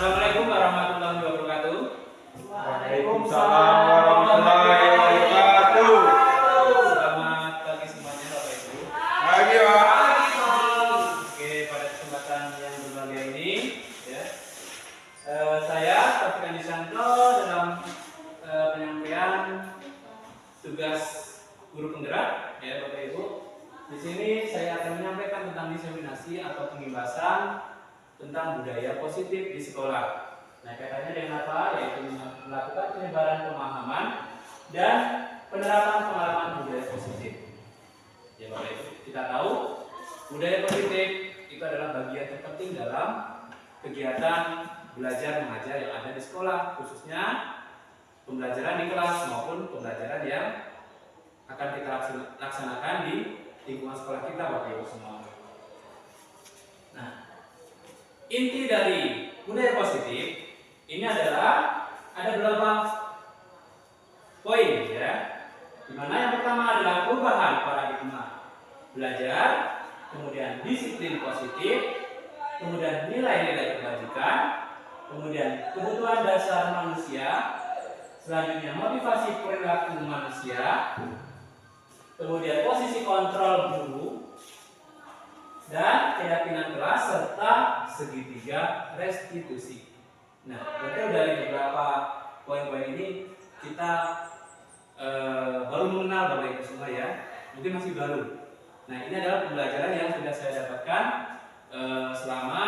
Assalamualaikum warahmatullahi wabarakatuh. Waalaikumsalam warahmatullahi wabarakatuh. Selamat pagi semuanya Bapak Ibu. Pagi, Pak. Oke, pada kesempatan yang berbahagia ini, ya, saya Taufik Andi Santo dalam penyampaian tugas guru penggerak, ya Bapak Ibu. Di sini saya akan menyampaikan tentang diseminasi atau pengimbasan tentang budaya positif di sekolah. Nah, kaitannya dengan apa? Yaitu melakukan penyebaran pemahaman dan penerapan pengalaman budaya positif. Ya Bapak Ibu, kita tahu budaya positif itu adalah bagian terpenting dalam kegiatan belajar mengajar yang ada di sekolah, khususnya pembelajaran di kelas maupun pembelajaran yang akan kita laksanakan di lingkungan sekolah kita, Bapak Ibu semua. Nah, inti dari budaya positif ini adalah ada beberapa poin, ya. Dimana yang pertama adalah perubahan paradigma belajar, kemudian disiplin positif, kemudian nilai-nilai kebajikan, kemudian kebutuhan dasar manusia, selanjutnya motivasi perilaku manusia, kemudian posisi kontrol guru, dan keyakinan kelas serta segitiga restitusi. Nah, tentu dari beberapa poin-poin ini kita baru mengenal Bapak Ibu semua, ya. Mungkin masih baru. Nah, ini adalah pembelajaran yang sudah saya dapatkan selama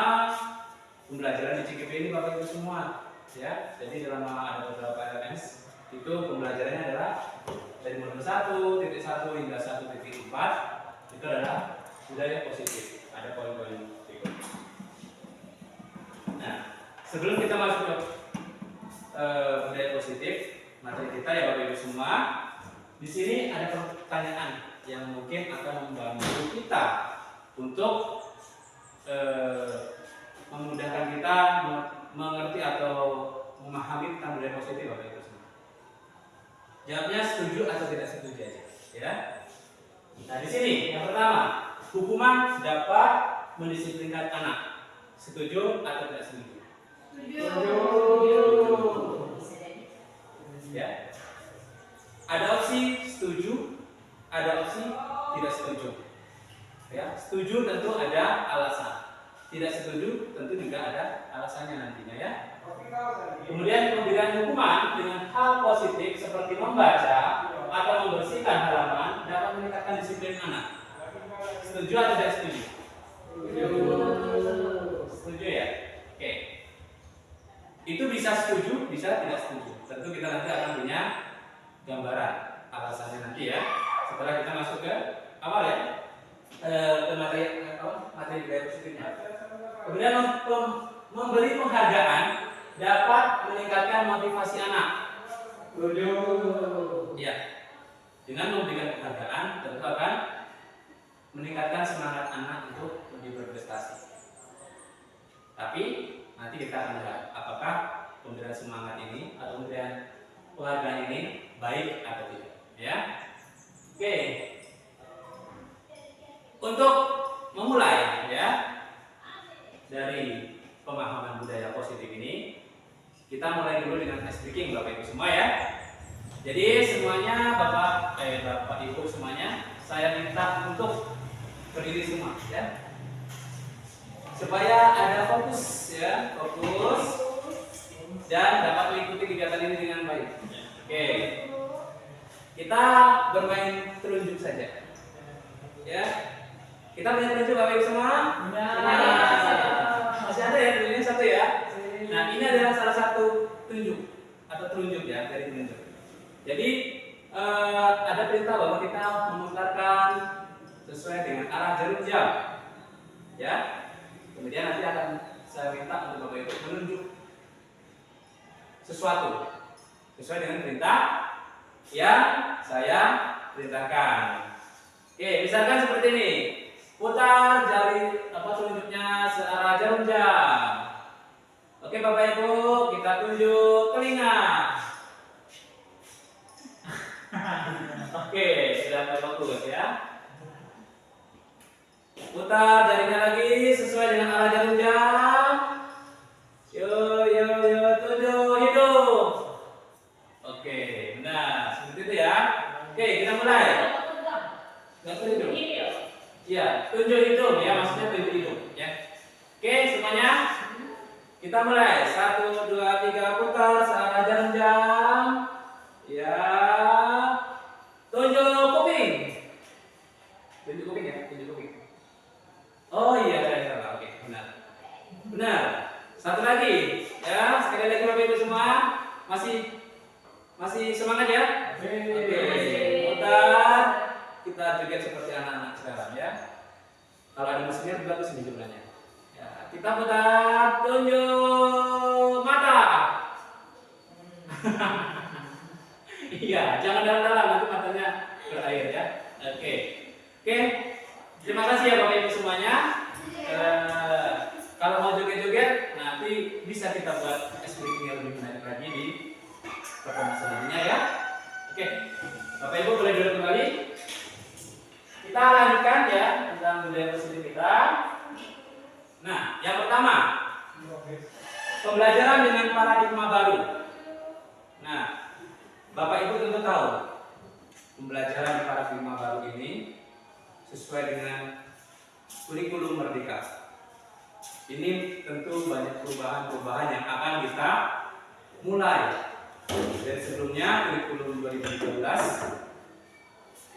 pembelajaran di CKP ini Bapak Ibu semua, ya. Jadi selama ada beberapa LMS itu pembelajarannya adalah dari modul 1.1 hingga 1.4 itu adalah budaya positif. Ada poin-poin berikut. Nah, sebelum kita masuk ke budaya positif, materi kita ya Bapak Ibu semua, di sini ada pertanyaan yang mungkin akan membantu kita untuk memudahkan kita mengerti atau memahami tentang budaya positif Bapak Ibu semua. Jawabnya setuju atau tidak setuju aja, ya. Nah, di sini yang pertama, hukuman dapat mendisiplinkan anak. Setuju atau tidak setuju? Setuju. Ya. Ada opsi setuju, ada opsi tidak setuju. Ya, setuju tentu ada alasan. Tidak setuju tentu juga ada alasannya nantinya, ya. Kemudian pemberian hukuman dengan hal positif seperti membaca atau membersihkan halaman dapat meningkatkan disiplin anak. Setuju atau tidak setuju? Setuju, ya? Oke. Itu bisa setuju, bisa tidak setuju. Tentu kita nanti akan punya gambaran alasannya nanti, ya. Setelah kita masuk ke awal, ya, ke materi budaya positifnya. Kemudian memberi penghargaan dapat meningkatkan motivasi anak. Setuju. Ya. Dengan memberikan penghargaan tentu akan meningkatkan semangat anak untuk lebih berprestasi. Tapi nanti kita akan lihat apakah pemberian semangat ini atau pemberian penghargaan ini baik atau tidak, ya. Oke. Untuk memulai, ya, dari pemahaman budaya positif ini, kita mulai dulu dengan ice breaking Bapak Ibu semua, ya. Jadi semuanya Bapak Ibu semuanya, saya minta untuk berdiri semua, ya, supaya ada fokus, ya, fokus dan dapat mengikuti kegiatan ini dengan baik. Oke, kita bermain terunjuk saja, ya. Kita punya terunjuk Bapak Ibu semua? Masih ada ya tunjuknya satu, ya. Nah, ini adalah salah satu tunjuk atau terunjuk, ya, dari tunjuk. Jadi ada perintah bahwa kita memutarkan sesuai dengan arah jarum jam, ya. Kemudian nanti akan saya minta untuk Bapak Ibu menunjuk sesuatu sesuai dengan perintah yang saya perintahkan. Oke, misalkan seperti ini. Putar jari telunjuknya searah jarum jam. Oke Bapak Ibu, kita tunjuk telinga. Oke, sudah bagus ya. Putar jarinya lagi sesuai dengan arah jarum jam. Yo, tunjuk hidung. Oke, benar. Seperti itu ya. Oke, kita mulai. Nggak tunjuk. Iya, tunjuk hidung ya, maksudnya tunjuk hidung ya. Oke, semuanya. Kita mulai. 1, 2, 3, putar searah jarum jam. Ya. Tunjuk kuping. Tunjuk kuping ya, tunjuk kuping. Oh iya, saya salah. Oke, benar. Benar. Satu lagi. Ya, sekali lagi Bapak Ibu semua. Masih semangat ya? Oke. Putar. Kita joget seperti anak-anak sekarang ya. Kalau ada mesinnya bagus ini jumlahnya. Ya, kita putar, tunjuk mata. Iya, jangan dalam-dalam nanti matanya berair ya. Oke. Terima kasih ya Bapak Ibu semuanya. Kalau mau joget-joget nanti bisa kita buat explication yang lebih menarik lagi di pertemuan selanjutnya ya. Oke. Bapak Ibu boleh duduk kembali. Kita lanjutkan ya tentang budaya positif kita. Nah, yang pertama, pembelajaran dengan paradigma baru. Nah, Bapak Ibu tentu tahu pembelajaran paradigma baru ini sesuai dengan kurikulum Merdeka. Ini tentu banyak perubahan-perubahan yang akan kita mulai. Dari sebelumnya kurikulum 2013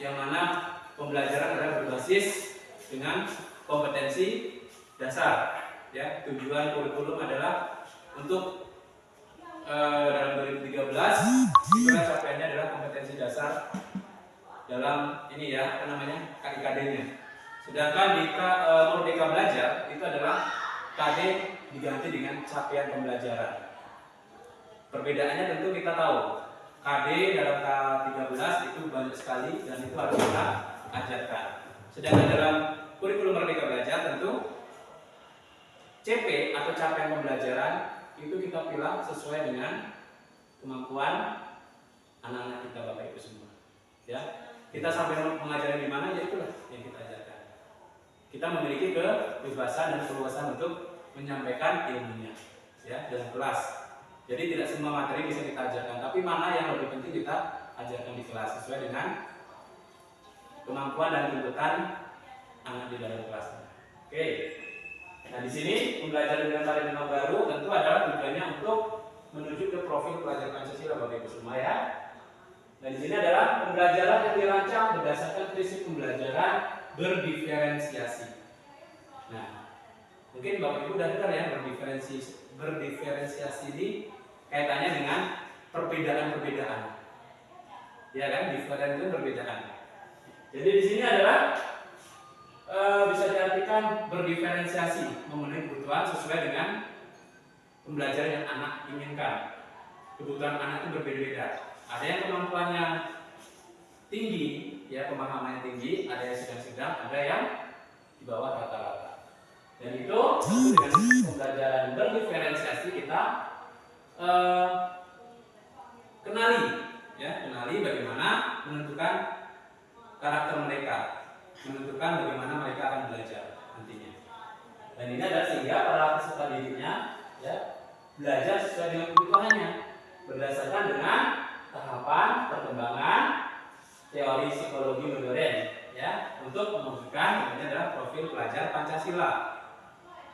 yang mana pembelajaran adalah berbasis dengan kompetensi dasar. Ya, tujuan kurikulum adalah untuk dalam 2013 itulah capaiannya adalah kompetensi dasar dalam ini ya, apa namanya, KIKD-nya. Sedangkan di Merdeka Belajar itu adalah KD diganti dengan capaian pembelajaran. Perbedaannya tentu kita tahu. KD dalam K13 itu banyak sekali dan itu harus kita ajarkan. Sedangkan dalam kurikulum Merdeka Belajar tentu CP atau capaian pembelajaran itu kita pilih sesuai dengan kemampuan anak-anak kita Bapak Ibu semua. Ya, kita sampai mengajarkan di mana ya itulah yang kita ajarkan. Kita memiliki kebebasan dan keluasan untuk menyampaikan ilmunya ya dalam kelas. Jadi tidak semua materi bisa kita ajarkan, tapi mana yang lebih penting kita ajarkan di kelas sesuai dengan kemampuan dan tuntutan anak di dalam kelas. Oke. Nah, di sini pembelajaran dengan paradigma baru tentu adalah tujuannya untuk menuju ke profil pelajar Pancasila Bapak Ibu semua ya. Dan di sini adalah pembelajaran yang dirancang berdasarkan prinsip pembelajaran berdiferensiasi. Nah, mungkin Bapak Ibu sudah dengar ya berdiferensiasi ini kaitannya dengan perbedaan-perbedaan. Ya kan, diferensiasi itu perbedaan. Jadi di sini adalah bisa diartikan berdiferensiasi, memenuhi kebutuhan sesuai dengan pembelajaran yang anak inginkan. Kebutuhan anak itu berbeda-beda. Ada yang kemampuannya tinggi, ya pemahamannya tinggi, ada yang sedang-sedang, ada yang di bawah rata-rata. Dan itu dengan pembelajaran berdiferensiasi kita kenali bagaimana menentukan karakter mereka, menentukan bagaimana mereka akan belajar nantinya. Dan ini adalah sehingga para peserta didiknya ya belajar sesuai dengan kebutuhannya berdasarkan dengan tahapan perkembangan teori psikologi modern ya untuk mewujudkan namanya adalah profil pelajar Pancasila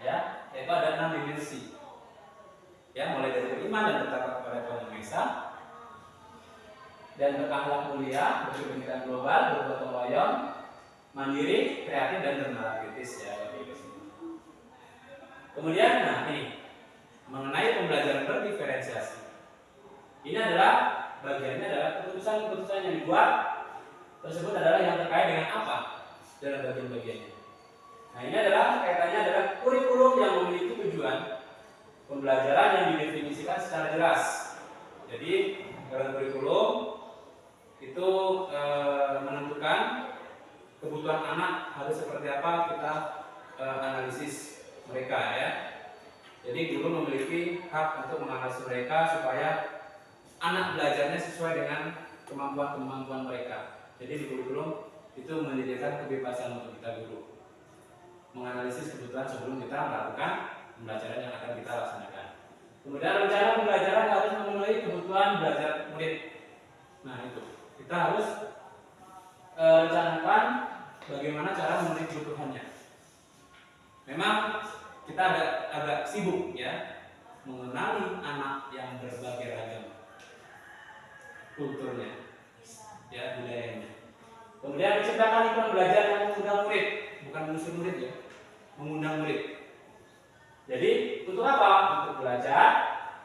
ya, yaitu ada 6 dimensi ya, mulai dari beriman dan bertakwa kepada Tuhan Yang Maha Esa dan berakhlak mulia, berkepentingan global, bergotong royong, mandiri, kreatif dan bernalar kritis ya. Kemudian nah ini mengenai pembelajaran berdiferensiasi. Ini adalah bagiannya adalah keputusan-keputusan yang dibuat tersebut adalah yang terkait dengan apa dalam bagian-bagiannya. Nah, ini adalah kaitannya adalah kurikulum yang memiliki tujuan pembelajaran yang didefinisikan secara jelas. Jadi dalam kurikulum itu menentukan kebutuhan anak harus seperti apa kita analisis mereka ya. Jadi guru memiliki hak untuk menganalisis mereka supaya anak belajarnya sesuai dengan kemampuan mereka. Jadi di kurikulum itu menyediakan kebebasan untuk kita guru menganalisis kebutuhan sebelum kita melakukan pembelajaran yang akan kita laksanakan. Kemudian rencana pembelajaran harus memenuhi kebutuhan belajar murid. Nah itu kita harus rencanakan bagaimana cara memenuhi kebutuhannya. Memang kita agak sibuk ya mengenali anak yang berbagai ragam kulturnya, ya budayanya. Kemudian menciptakan lingkungan belajar yang mengundang murid, bukan mengusir murid ya, mengundang murid. Jadi untuk apa? Untuk belajar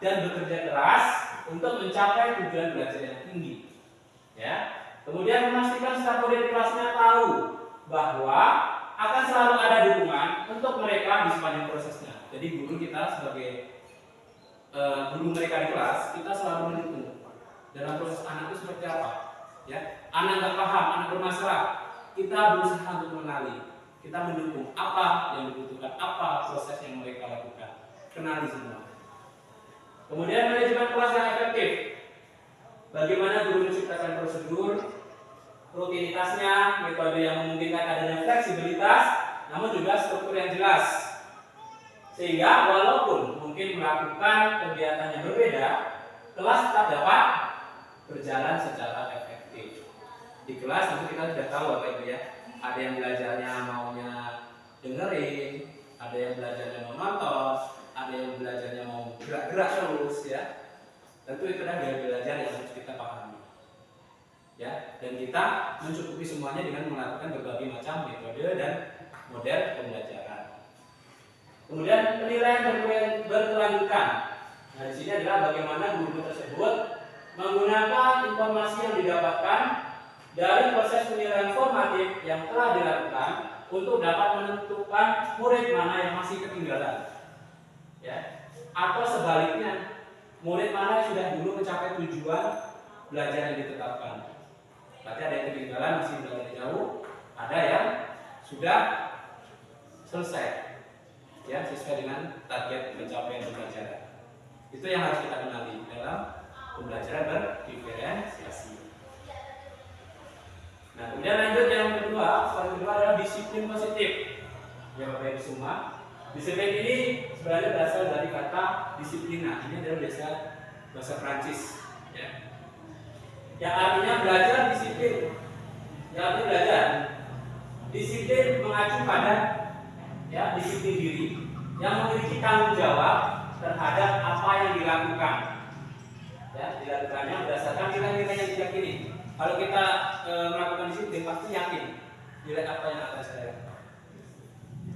dan bekerja keras untuk mencapai tujuan belajar yang tinggi. Ya. Kemudian memastikan staf murid kelasnya tahu bahwa akan selalu ada dukungan untuk mereka di sepanjang prosesnya. Jadi guru kita sebagai guru mereka di kelas, kita selalu mendukung dalam proses anak itu seperti apa. Ya, anak nggak paham, anak bermasalah, kita berusaha untuk mengenali, kita mendukung apa yang dibutuhkan, apa proses yang mereka lakukan, kenali semua. Kemudian manajemen kelas yang efektif, bagaimana guru menciptakan prosedur, rutinitasnya, metode yang memungkinkan adanya fleksibilitas, namun juga struktur yang jelas, sehingga walaupun mungkin melakukan kegiatan yang berbeda, kelas tetap dapat berjalan secara efektif. Di kelas nanti kita sudah tahu apa itu ya. Ada yang belajarnya maunya dengerin, ada yang belajarnya mau nonton, ada yang belajarnya mau gerak-gerak terus ya. Tentu itu adalah gaya belajar yang harus kita pahami. Ya, dan kita mencukupi semuanya dengan melakukan berbagai macam metode dan model pembelajaran. Kemudian penilaian berkelanjutan. Nah, di sini adalah bagaimana guru tersebut menggunakan informasi yang didapatkan dari proses penilaian formatif yang telah dilakukan untuk dapat menentukan murid mana yang masih ketinggalan, ya, atau sebaliknya murid mana yang sudah dulu mencapai tujuan belajar yang ditetapkan. Berarti ada yang ketinggalan masih belajar jauh, ada yang sudah selesai, ya, sesuai dengan target pencapaian pembelajaran. Itu yang harus kita kenali dalam pembelajaran berdiferensiasi. Nah, kemudian lanjut yang kedua, poin kedua adalah disiplin positif. Ya, Bapak Ibu semua, disiplin ini sebenarnya berasal dari kata disiplina. Ini adalah bahasa Prancis, ya. Yang artinya belajar disiplin. Yang artinya belajar. Disiplin mengacu pada ya disiplin diri yang memiliki tanggung jawab terhadap apa yang dilakukan. Ya, dilakukannya berdasarkan nilai-nilai yang diyakini. Kalau kita melakukan disiplin pasti yakin nilai apa yang akan saya lakukan.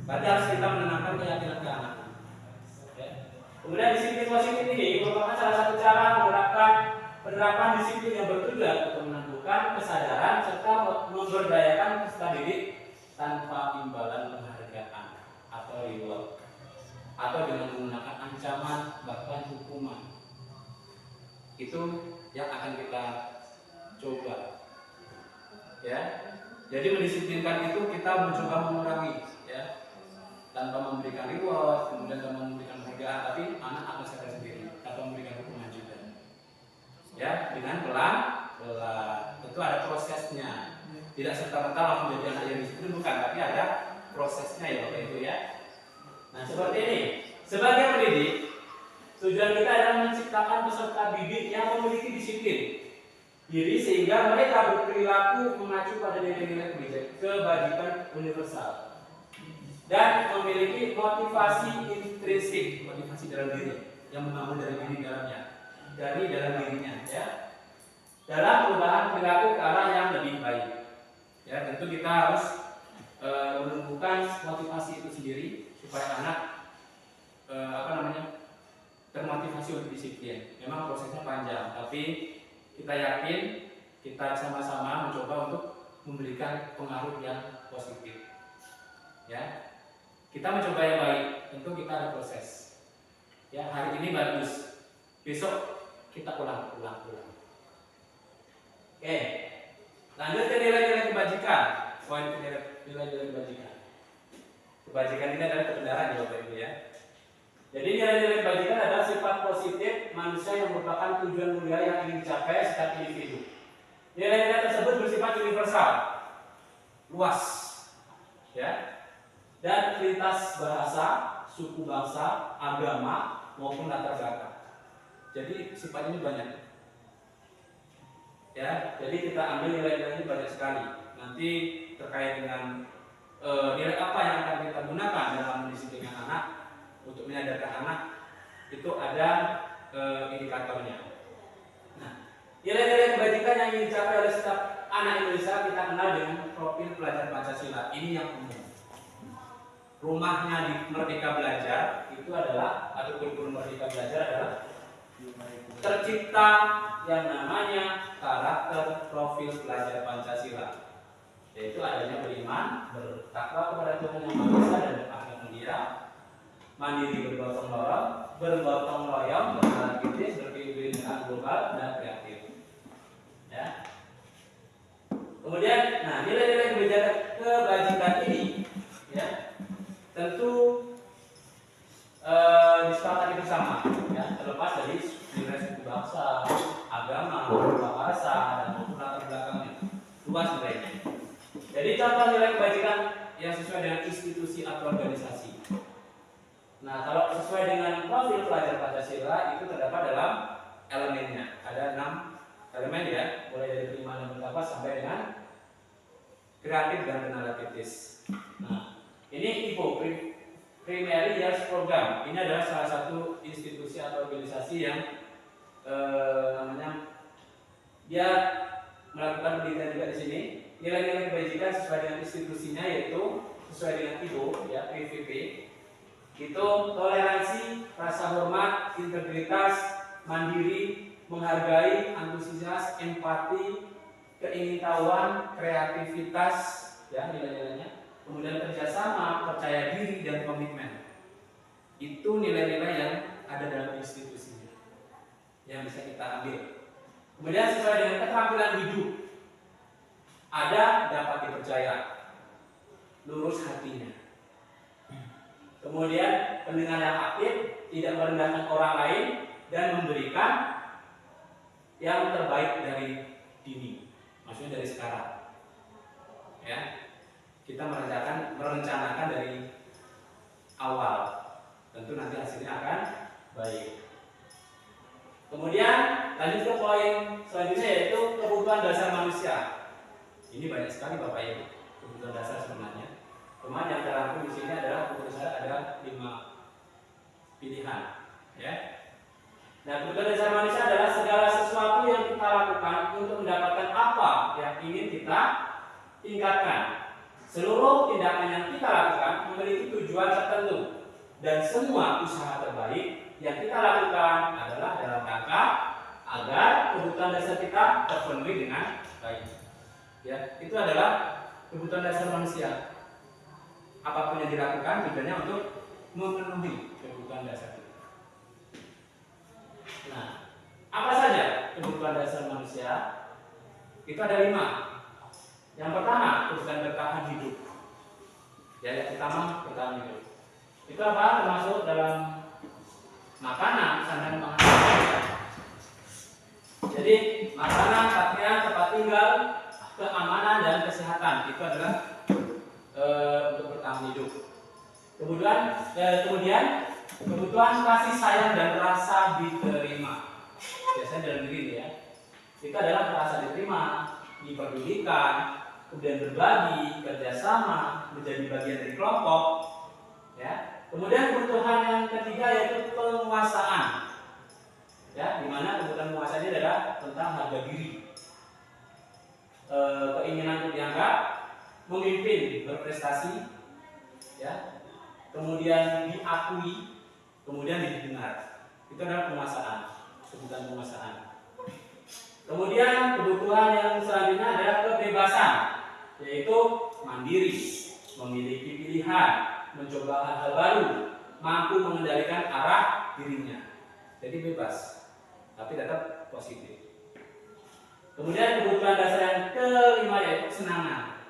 Berarti harus kita menanamkan keyakinan ke anak. Ya. Kemudian disiplin positif ini merupakan salah satu cara menerapkan penerapan disiplin yang bertujuan untuk menentukan kesadaran serta memberdayakan peserta didik tanpa imbalan penghargaan atau reward, atau dengan menggunakan ancaman bahkan hukuman. Itu yang akan kita coba, ya. Jadi mendisiplinkan itu kita mencoba mengurangi, ya, tanpa memberikan reward, kemudian tanpa memberikan penghargaan, tapi anak akan sadar sendiri, tanpa memberikan hukuman juga, ya, dengan pelan-pelan. Tentu ada prosesnya, tidak serta-merta langsung menjadi anak yang disiplin, bukan, tapi ada prosesnya ya Bapak Ibu ya. Nah seperti ini, sebagai pendidik, tujuan kita adalah menciptakan peserta didik yang memiliki disiplin diri sehingga mereka berperilaku mengacu pada nilai-nilai kebajikan universal dan memiliki motivasi intrinsik, motivasi dalam diri yang membangun dari diri dalam dirinya, ya, dalam perubahan perilaku ke arah yang lebih baik. Ya, tentu kita harus menumbuhkan motivasi itu sendiri supaya anak termotivasi untuk disiplin. Memang prosesnya panjang, tapi kita yakin kita sama-sama mencoba untuk memberikan pengaruh yang positif. Ya, Kita mencoba yang baik, tentu kita ada proses. Ya, hari ini bagus, besok kita ulang. Oke, lanjut ke nilai-nilai kebajikan. Poin nilai-nilai kebajikan. Kebajikan ini adalah kebenaran ya Bapak Ibu ya. Jadi nilai-nilai kebajikan adalah sifat positif manusia yang merupakan tujuan mulia yang ingin dicapai setiap individu. Nilai-nilai tersebut bersifat universal, luas, ya, dan lintas bahasa, suku bangsa, agama maupun latar belakang. Jadi sifat ini banyak. Ya, jadi kita ambil nilai-nilai ini banyak sekali. Nanti terkait dengan nilai apa yang akan kita gunakan dalam mendisiplinkan anak untuk menyadarkan anak itu ada indikatornya. Nah, nilai-nilai kebajikan yang ingin dicapai oleh setiap anak Indonesia kita kenal dengan profil pelajar Pancasila. Ini yang umum. Rumahnya di Merdeka Belajar itu adalah, atau kurikulum Merdeka Belajar adalah tercipta yang namanya karakter profil pelajar Pancasila, yaitu adanya beriman, bertakwa kepada Tuhan Yang Maha Esa dan berakhlak mulia, mandiri bergotong royong, bersalah kritis, berpikir dengan global dan kreatif. Ya. Kemudian, nah nilai-nilai kebajikan ini, ya, tentu disepakati bersama, ya, terlepas dari nilai suku bangsa, agama, bahasa, dan maupun latar belakangnya, luas nilainya. Jadi contoh nilai kebajikan yang sesuai dengan institusi atau organisasi. Nah, kalau sesuai dengan profil pelajar Pancasila itu terdapat dalam elemennya. Ada 6 elemen ya, mulai dari beriman dan bertakwa sampai dengan kreatif dan bernalar kritis. Nah, ini IPO, Primary Years Program. Ini adalah salah satu institusi atau organisasi yang namanya dia melakukan penelitian juga di sini. Nilai-nilai kebajikan sesuai dengan institusinya yaitu sesuai dengan IPO ya, PVP. Itu toleransi, rasa hormat, integritas, mandiri, menghargai, antusias, empati, keingintahuan, kreativitas, ya nilai-nilainya. Kemudian kerjasama, percaya diri, dan komitmen. Itu nilai-nilai yang ada dalam institusinya yang bisa kita ambil. Kemudian sesuai dengan keterampilan hidup, ada dapat dipercaya, lurus hatinya. Kemudian pendengar yang aktif, tidak merendahkan orang lain, dan memberikan yang terbaik dari dini, maksudnya dari sekarang. Ya, kita merencanakan dari awal, tentu nanti hasilnya akan baik. Kemudian lanjut ke poin selanjutnya yaitu kebutuhan dasar manusia. Ini banyak sekali Bapak Ibu kebutuhan dasar sebenarnya. Cuma yang terangkum di sini adalah kebutuhan dasar ada 5 pilihan. Ya. Nah, kebutuhan dasar manusia adalah segala sesuatu yang kita lakukan untuk mendapatkan apa yang ingin kita tingkatkan. Seluruh tindakan yang kita lakukan memiliki tujuan tertentu dan semua usaha terbaik yang kita lakukan adalah dalam rangka agar kebutuhan dasar kita terpenuhi dengan baik. Ya, itu adalah kebutuhan dasar manusia. Apapun yang dilakukan tujuannya untuk memenuhi kebutuhan dasar kita. Nah, apa saja kebutuhan dasar manusia? Itu ada 5. Yang pertama, kebutuhan bertahan hidup. Ya, yang pertama bertahan hidup. Itu apa? Termasuk dalam makanan, sandang pangan. Jadi makanan, pakaian, tempat tinggal, keamanan dan kesehatan itu adalah untuk bertahan hidup. Kemudian kebutuhan kasih sayang dan rasa diterima. Biasanya dalam diri ini ya. Itu adalah rasa diterima, diperdulikan, kemudian berbagi, kerjasama, menjadi bagian dari kelompok. Ya. Kemudian kebutuhan yang ketiga yaitu penguasaan. Ya, di mana kebutuhan penguasaan ini adalah tentang harga diri. Keinginan untuk dianggap, memimpin, berprestasi, ya. Kemudian diakui, kemudian didengar. Itu adalah penguasaan, kebutuhan penguasaan. Kemudian kebutuhan yang selanjutnya adalah kebebasan, yaitu mandiri, memiliki pilihan, mencoba hal-hal baru, mampu mengendalikan arah dirinya. Jadi bebas, tapi tetap positif. Kemudian kebutuhan dasar yang kelima yaitu kesenangan.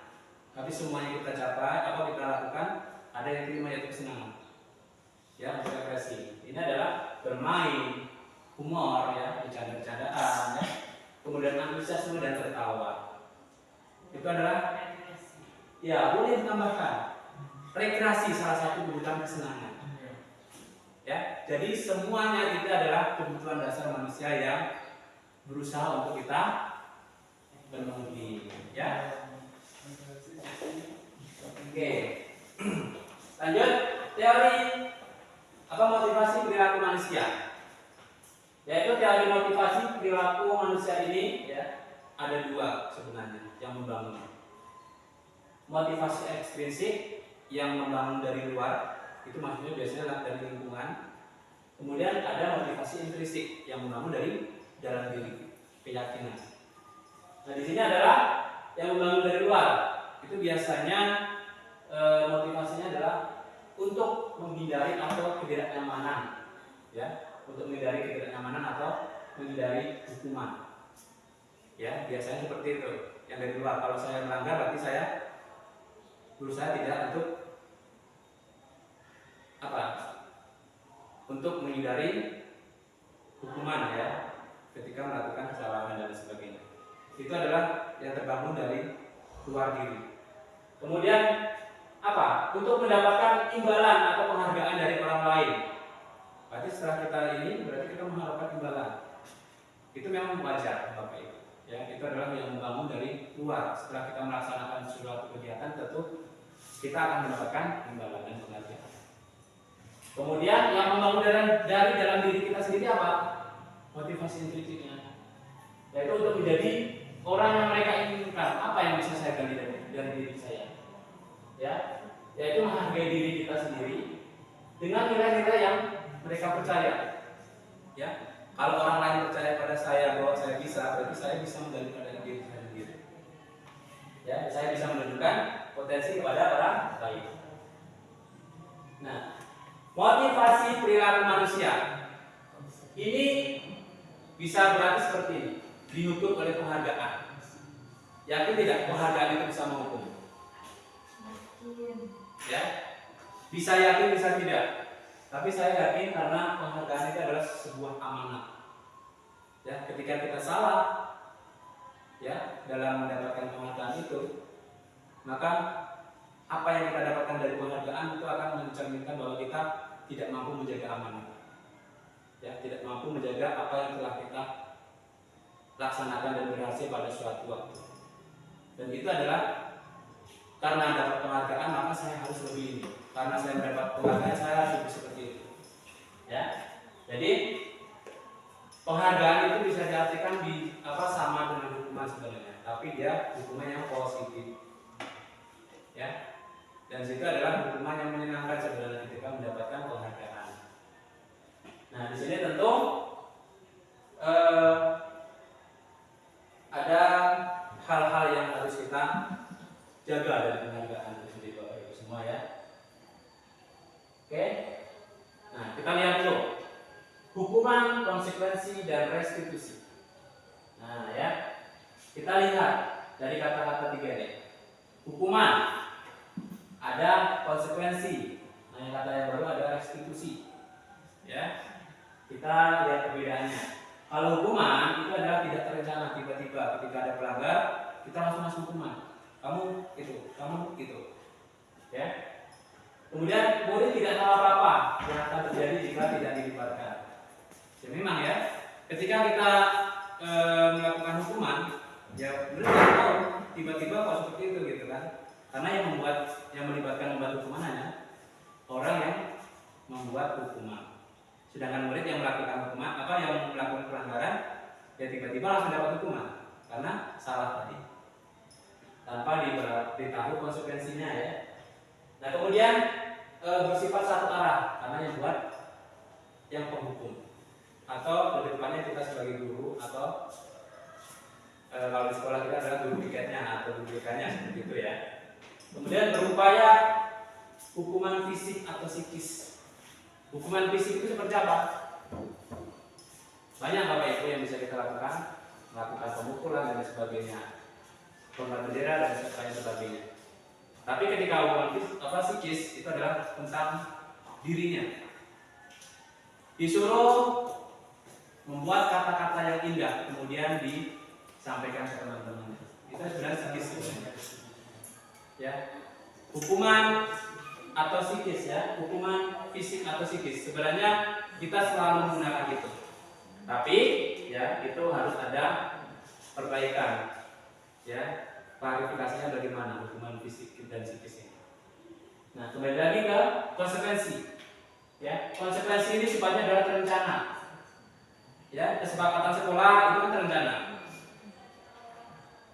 Habis semuanya kita capai, apa kita lakukan? Ada yang kelima yaitu kesenangan. Ya, untuk ekspresi. Ini adalah bermain, humor, ya, bercanda-bercandaan, ya. Kemudian antusiasme dan tertawa. Itu adalah, ya, boleh ditambahkan rekreasi, salah satu kebutuhan kesenangan. Ya, jadi semuanya itu adalah kebutuhan dasar manusia yang berusaha untuk kita penuhi. Ya. Oke. Lanjut, teori apa motivasi perilaku manusia? Yaitu teori motivasi perilaku manusia ini, ya, ada dua sebenarnya yang membangun. Motivasi ekstrinsik yang membangun dari luar, itu maksudnya biasanya dari lingkungan. Kemudian ada motivasi intrinsik yang membangun dari dalam diri, keyakinan. Nah, di sini adalah yang membangun dari luar. Itu biasanya motivasinya adalah untuk menghindari atau ketidaknyamanan, ya, untuk menghindari ketidaknyamanan atau menghindari hukuman. Ya, biasanya seperti itu. Yang dari luar, kalau saya melanggar berarti saya berusaha tidak untuk apa? Untuk menghindari hukuman, ya, ketika melakukan kesalahan dan sebagainya. Itu adalah yang terbangun dari luar diri. Kemudian apa? Untuk mendapatkan imbalan atau penghargaan dari orang lain. Berarti setelah kita ini, berarti kita mengharapkan imbalan. Itu memang wajar, Bapak Ibu. Ya, itu adalah yang membangun dari luar. Setelah kita melaksanakan suatu kegiatan, tentu kita akan mendapatkan imbalan dan penghargaan. Kemudian yang membangun dari dalam diri kita sendiri apa? Motivasi intrinsiknya, yaitu untuk menjadi orang yang mereka inginkan. Apa yang bisa saya gali dari diri saya? Ya, yaitu menghargai diri kita sendiri dengan nilai-nilai yang mereka percaya. Ya, kalau orang lain percaya pada saya bahwa saya bisa, berarti saya bisa menggali pada diri saya sendiri. Ya, saya bisa menunjukkan potensi kepada orang lain. Nah, motivasi perilaku manusia ini bisa berarti seperti ini, dihukum oleh penghargaan. Yakin tidak penghargaan itu bisa menghukum? Ya, bisa yakin bisa tidak. Tapi saya yakin karena penghargaan itu adalah sebuah amanah. Ya, ketika kita salah, ya, dalam mendapatkan penghargaan itu, maka apa yang kita dapatkan dari penghargaan itu akan mencerminkan bahwa kita tidak mampu menjaga amanah. Ya, tidak mampu menjaga apa yang telah kita laksanakan dan berhasil pada suatu waktu. Dan itu adalah karena dapat penghargaan maka saya harus lebih ini. Karena saya mendapat penghargaan saya harus lebih seperti itu. Ya. Jadi penghargaan itu bisa diartikan di apa sama dengan hukuman sebenarnya, tapi dia hukuman yang positif. Ya. Dan itu adalah hukuman yang menyenangkan sebenarnya ketika mendapatkan penghargaan. Nah, di sini tentu ada hal-hal yang harus kita jaga dari penghargaan itu sendiri, Bapak Ibu semua, ya. Oke. Nah, kita lihat dulu hukuman, konsekuensi, dan restitusi. Nah, ya, kita lihat dari kata-kata tiga ini. Hukuman, ada konsekuensi. Nah, yang kata yang baru ada restitusi. Ya, kita lihat perbedaannya. Kalau hukuman itu adalah tidak terencana, tiba-tiba ketika ada pelanggar kita langsung masuk hukuman. Kamu itu, ya. Kemudian murid tidak tahu apa-apa yang akan terjadi jika tidak dilibatkan. Ya memang, ya, ketika kita melakukan hukuman, ya murid tidak tahu tiba-tiba kok seperti itu, gitu kan? Karena yang melibatkan membuat hukuman hanya orang yang membuat hukuman. Sedangkan murid yang melakukan hukuman, yang melakukan pelanggaran, ya tiba-tiba langsung dapat hukuman karena salah tadi, tanpa diberitahu konsekuensinya, ya. Nah, kemudian bersifat satu arah karena yang buat yang penghukum, atau kedepannya kita sebagai guru atau kalau di sekolah kita adalah guru piketnya atau guru BK-nya seperti itu, ya. Kemudian berupaya hukuman fisik atau psikis. Hukuman fisik itu seperti apa? Banyak Bapak Ibu yang bisa kita lakukan, melakukan pemukulan dan sebagainya, penggal bendera dan sebagainya. Tapi ketika hukuman psikis itu adalah tentang dirinya. Disuruh membuat kata-kata yang indah, kemudian disampaikan ke teman-teman. Itu sebenarnya psikis. Ya, hukuman atau psikis ya, hukuman fisik atau psikis. Sebenarnya kita selalu menggunakan itu. Tapi ya itu harus ada perbaikan. Ya, klarifikasinya bagaimana hukuman fisik dan psikis ini. Nah, kembali lagi ke konsekuensi. Ya, konsekuensi ini sifatnya adalah terencana. Ya, kesepakatan sekolah itu kan terencana.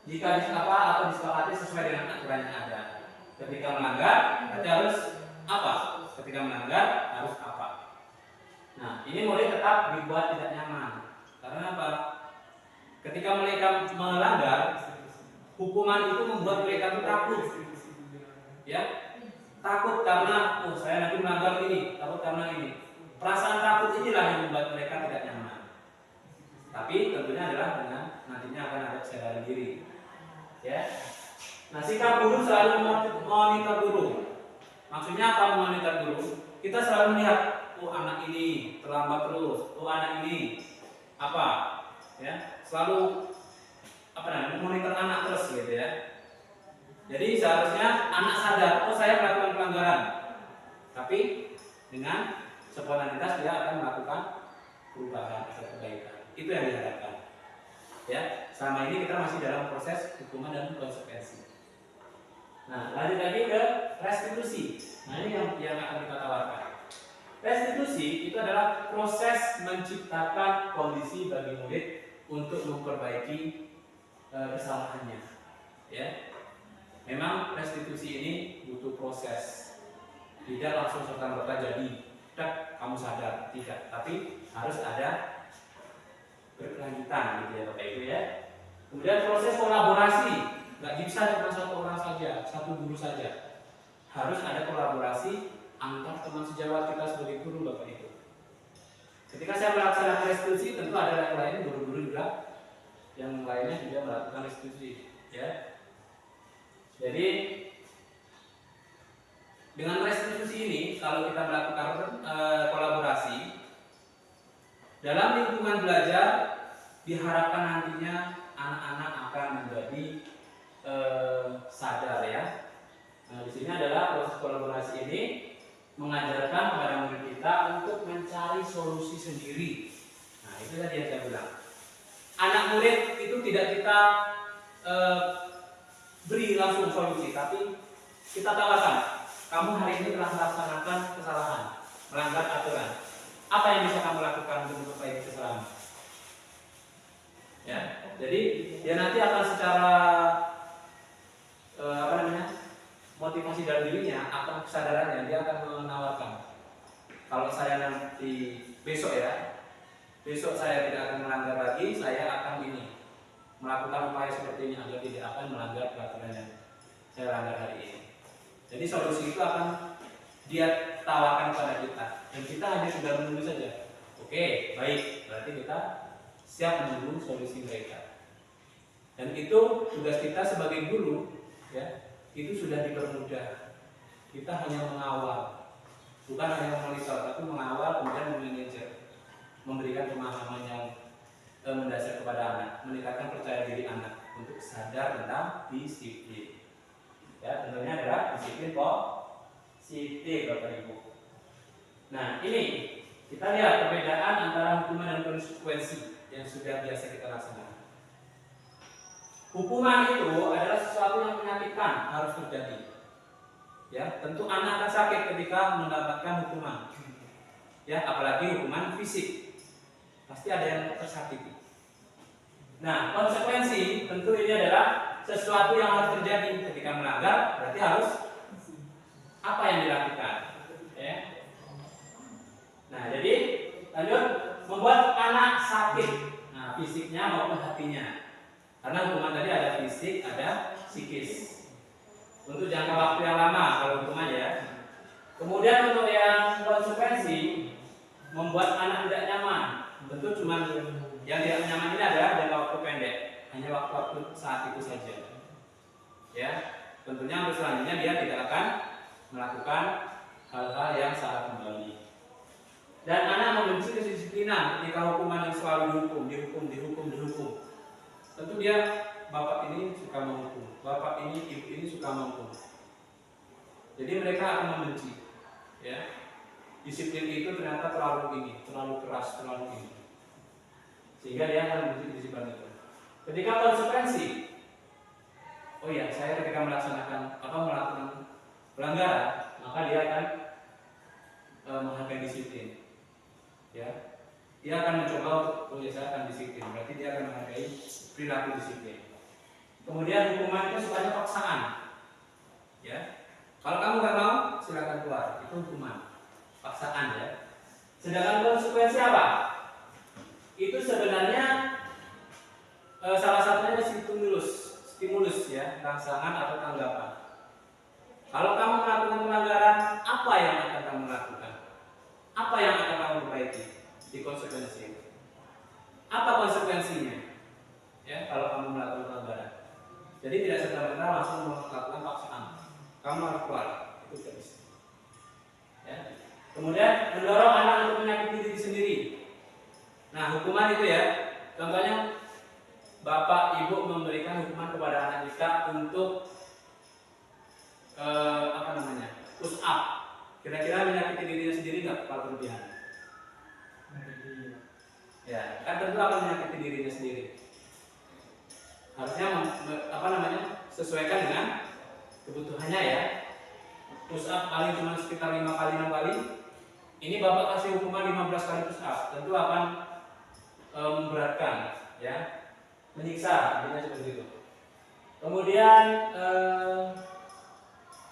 Jika atau disepakati sesuai dengan aturan yang ada. Ketika melanggar, berarti harus apa? Ketika melanggar harus apa? Nah, ini mulai tetap dibuat tidak nyaman. Karena apa? Ketika mereka melanggar, hukuman itu membuat mereka takut. Ya, takut karena saya nanti melanggar ini, takut karena ini. Perasaan takut inilah yang membuat mereka tidak nyaman. Tapi tentunya adalah dengan nantinya akan ada kesadaran diri. Ya. Nah, sikap guru selalu memonitor guru. Maksudnya apa memonitor guru? Kita selalu melihat, anak ini terlambat terus, anak ini apa? Ya, selalu memonitor anak terus gitu ya. Jadi seharusnya anak sadar, saya melakukan pelanggaran. Tapi dengan spontanitas dia akan melakukan perubahan atau kebaikan. Itu yang diharapkan. Ya, selama ini kita masih dalam proses hukuman dan konsekuensi. Nah, lanjut lagi ke restitusi. Nah, ini yang akan kita tawarkan. Restitusi itu adalah proses menciptakan kondisi bagi murid untuk memperbaiki kesalahannya. Ya, memang restitusi ini butuh proses. Tidak langsung serta-merta jadi, kamu sadar, tidak. Tapi harus ada berkelanjutan gitu ya Bapak Ibu ya. Kemudian proses kolaborasi, nggak bisa cuma satu orang saja, satu guru saja. Harus ada kolaborasi antar teman sejawat kita sebagai guru Bapak Ibu. Ketika saya melaksanakan restitusi, tentu ada yang lain guru-guru juga, yang lainnya juga melakukan restitusi, ya. Jadi dengan restitusi ini, kalau kita melakukan kolaborasi dalam lingkungan belajar, diharapkan nantinya anak-anak akan menjadi sadar ya. Nah, di sini adalah proses kolaborasi ini mengajarkan kepada murid kita untuk mencari solusi sendiri. Nah, itu tadi yang saya bilang. Anak murid itu tidak kita beri langsung solusi, tapi kita tawarkan, kamu hari ini telah melaksanakan kesalahan, melanggar aturan. Apa yang bisa kamu lakukan untuk memperbaiki kesalahan? Ya, jadi dia nanti akan secara motivasi dari dirinya, akan kesadarannya dia akan menawarkan. Kalau saya nanti besok saya tidak akan melanggar lagi, saya akan melakukan upaya seperti ini agar tidak akan melanggar peraturan yang saya langgar hari ini. Jadi solusi itu akan dia tawarkan kepada kita, dan kita hanya sudah menunggu saja. Oke, baik, berarti kita siap menunggu solusi mereka. Dan itu tugas kita sebagai guru, ya, itu sudah dipermudah. Kita hanya mengawal, bukan hanya memonitor, tapi mengawal kemudian memanajer, memberikan pemahaman yang mendasar kepada anak, meningkatkan percaya diri anak untuk sadar tentang disiplin. Ya, tentunya adalah disiplin positif Bapak Ibu. Nah, ini kita lihat perbedaan antara hukuman dan konsekuensi yang sudah biasa kita laksanakan. Hukuman itu adalah sesuatu yang menyakitkan, harus terjadi. Ya, tentu anak akan sakit ketika mendapatkan hukuman. Ya, apalagi hukuman fisik. Pasti ada yang tersakiti. Nah, konsekuensi tentu ini adalah sesuatu yang harus terjadi ketika melanggar, berarti harus apa yang dilakukan. Ya. Nah, jadi lanjut, membuat anak sakit, nah fisiknya maupun hatinya. Karena hukuman tadi ada fisik, ada psikis. Untuk jangka waktu yang lama kalau hukuman ya. Kemudian untuk yang konsekuensi membuat anak tidak nyaman, tentu cuma yang tidak nyaman ini adalah jangka waktu pendek, hanya waktu-waktu saat itu saja. Ya, tentunya untuk selanjutnya dia tidak akan melakukan hal-hal yang salah kembali. Dan anak membenci kedisiplinan ketika hukuman yang selalu dihukum. Tentu dia, bapak ini suka menghukum, bapak ini, ibu ini suka menghukum. Jadi mereka akan membenci. Ya, disiplin itu ternyata terlalu keras, terlalu ini. Sehingga dia akan membenci disiplin itu. Ketika konsekuensi, oh ya, saya ketika melakukan pelanggaran, maka dia akan menghargai disiplin. Ya, dia akan mencoba untuk, oh ya, saya akan disiplin. Berarti dia akan menghargai perilaku disiplin. Kemudian hukuman itu sifatnya paksaan. Ya, kalau kamu nggak mau, silakan keluar. Itu hukuman, paksaan ya. Sedangkan konsekuensi apa? Itu sebenarnya salah satunya stimulus ya, rangsangan atau tanggapan. Kalau kamu melakukan pelanggaran, apa yang akan kamu lakukan? Apa yang akan kamu perbaiki di konsekuensi itu? Apa konsekuensinya? Ya, kalau kamu melakukan pelanggaran. Jadi tidak serta-merta langsung melakukan paksaan. Kamu harus keluar, itu tidak bisa. Ya. Kemudian mendorong anak untuk menyakiti diri sendiri. Nah, hukuman itu ya, contohnya bapak ibu memberikan hukuman kepada anak kita untuk push up. Kira-kira menyakiti dirinya sendiri nggak kalau berlebihan? Ya, kan tentu akan menyakiti dirinya sendiri. Harusnya sesuaikan dengan kebutuhannya ya. Push up paling cuma sekitar 5 kali 6 kali. Ini bapak kasih hukuman 15 kali push up, tentu akan memberatkan, ya, menyiksa, intinya seperti itu. Kemudian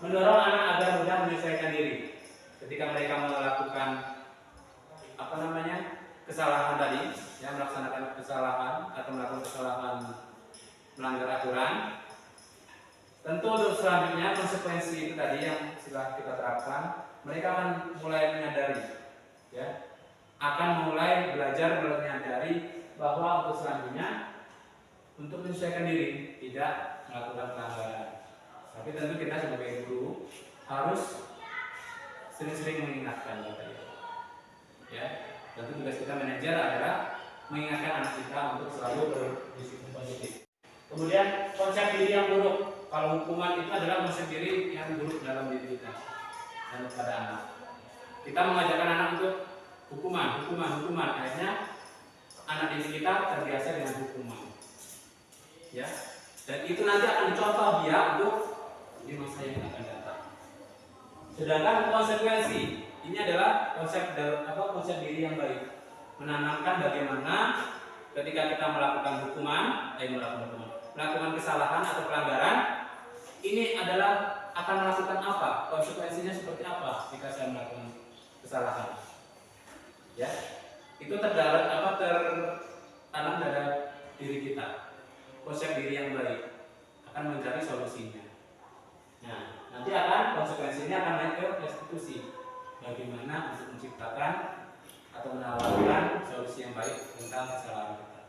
mendorong anak agar mudah menyesuaikan diri ketika mereka melakukan kesalahan tadi, ya, melaksanakan kesalahan atau melakukan kesalahan melanggar aturan. Tentu untuk selanjutnya konsekuensi itu tadi yang sudah kita terapkan, mereka akan mulai menyadari, ya, akan mulai belajar menyadari bahwa untuk selanjutnya untuk menyesuaikan diri, tidak melakukan pelanggaran. Tapi tentu kita sebagai guru harus sering-sering mengingatkan tadi. Ya, tentu tugas kita manajer adalah mengingatkan anak kita untuk selalu berdisiplin positif. Kemudian konsep diri yang buruk. Kalau hukuman itu adalah konsep diri yang buruk dalam diri kita dan kepada anak. Kita mengajarkan anak untuk hukuman. Akhirnya anak didik kita terbiasa dengan hukuman. Ya, dan itu nanti akan dicontoh dia untuk di masa yang akan datang. Sedangkan konsekuensi ini adalah konsep diri yang baik. Menanamkan bagaimana ketika kita melakukan melakukan kesalahan atau pelanggaran, ini adalah akan melakukan apa? Konsekuensinya seperti apa jika saya melakukan kesalahan? Ya, itu tertanam dalam diri kita. Konsep diri yang baik akan mencari solusinya. Nah, nanti konsekuensinya akan naik ke restitusi. Bagaimana untuk menciptakan atau menawarkan solusi yang baik tentang kesalahan kita.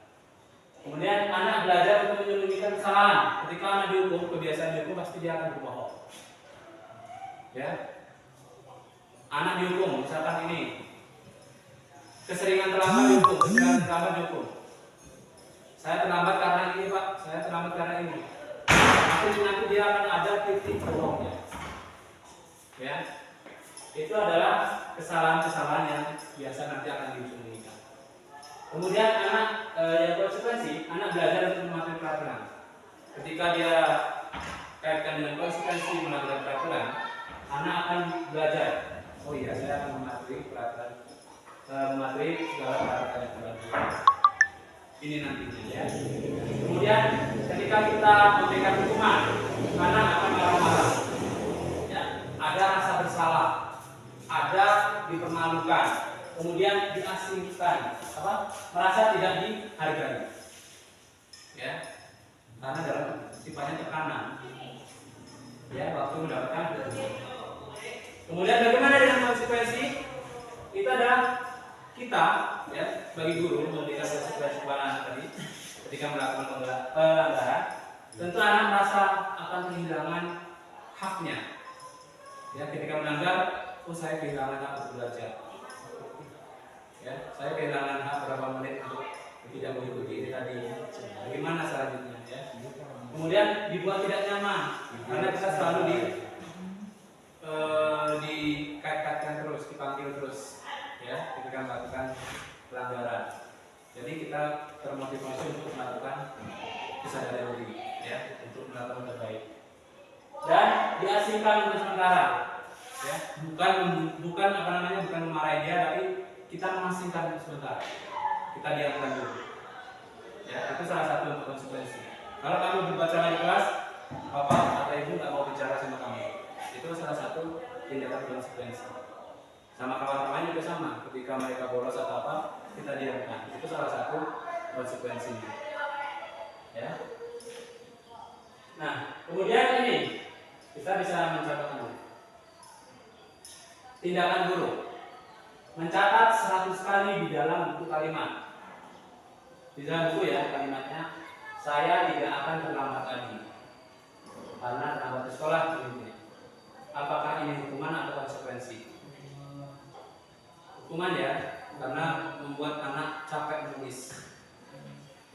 Kemudian anak belajar untuk menyembunyikan kesalahan. Ketika anak dihukum, kebiasaan dihukum pasti dia akan berbohong. Ya, anak dihukum, misalkan ini keseringan terlambat dihukum. Saya terlambat karena ini Pak, saya terlambat karena ini. Nanti dia akan ada titik bohongnya. Ya, itu adalah kesalahan-kesalahan yang biasa nanti akan disembunyikan. Kemudian anak yang konsekuensi, anak belajar untuk mematuhi peraturan. Ketika dia kaitkan dengan konsekuensi melanggar peraturan, anak akan belajar. Oh iya, saya akan mematuhi peraturan, mematuhi segala peraturan yang berlaku. Ini nantinya ya. Kemudian ketika kita memberikan hukuman, anak akan marah-marah. Ya, ada rasa bersalah, ada dipermalukan, kemudian diasingkan, merasa tidak dihargai. Ya, karena dalam sifatnya tekanan. Ya, waktu mendapatkan Kemudian bagaimana dengan konsekuensi? Itu ada kita, ya, bagi guru memberikan konsekuensi kepada anak tadi ketika melakukan pelanggaran. Tentu anak merasa akan kehilangan haknya. Ya, ketika melanggar, oh saya kehilangan hak untuk belajar. Ya, saya kehilangan hak berapa menit untuk tidak mengikuti ini tadi. Bagaimana selanjutnya? Ya. Kemudian dibuat tidak nyaman karena kita selalu dikait-kaitkan terus, dipanggil terus, ya, ketika melakukan pelanggaran. Jadi kita termotivasi untuk melakukan kesadaran diri, ya, untuk melakukan yang terbaik. Dan diasingkan untuk sementara, ya, bukan apa namanya, bukan memarahi dia, tapi kita mengasingkan sebentar, kita diamkan dulu. Ya, itu salah satu untuk konsekuensi. Kalau kamu berbicara di kelas, bapak atau ibu nggak mau bicara sama kamu, itu salah satu tindakan konsekuensi. Sama kawan-kawan juga sama, ketika mereka bolos atau apa, kita diamkan. Itu salah satu konsekuensinya. Ya. Nah, kemudian ini kita bisa mencatatkan tindakan guru. Mencatat 100 kali di dalam buku kalimat. Di dalam buku, ya, kalimatnya, saya tidak akan terlambat lagi karena terlambat di sekolah. Apakah ini hukuman atau konsekuensi? Hukuman, ya, karena membuat anak capek menulis.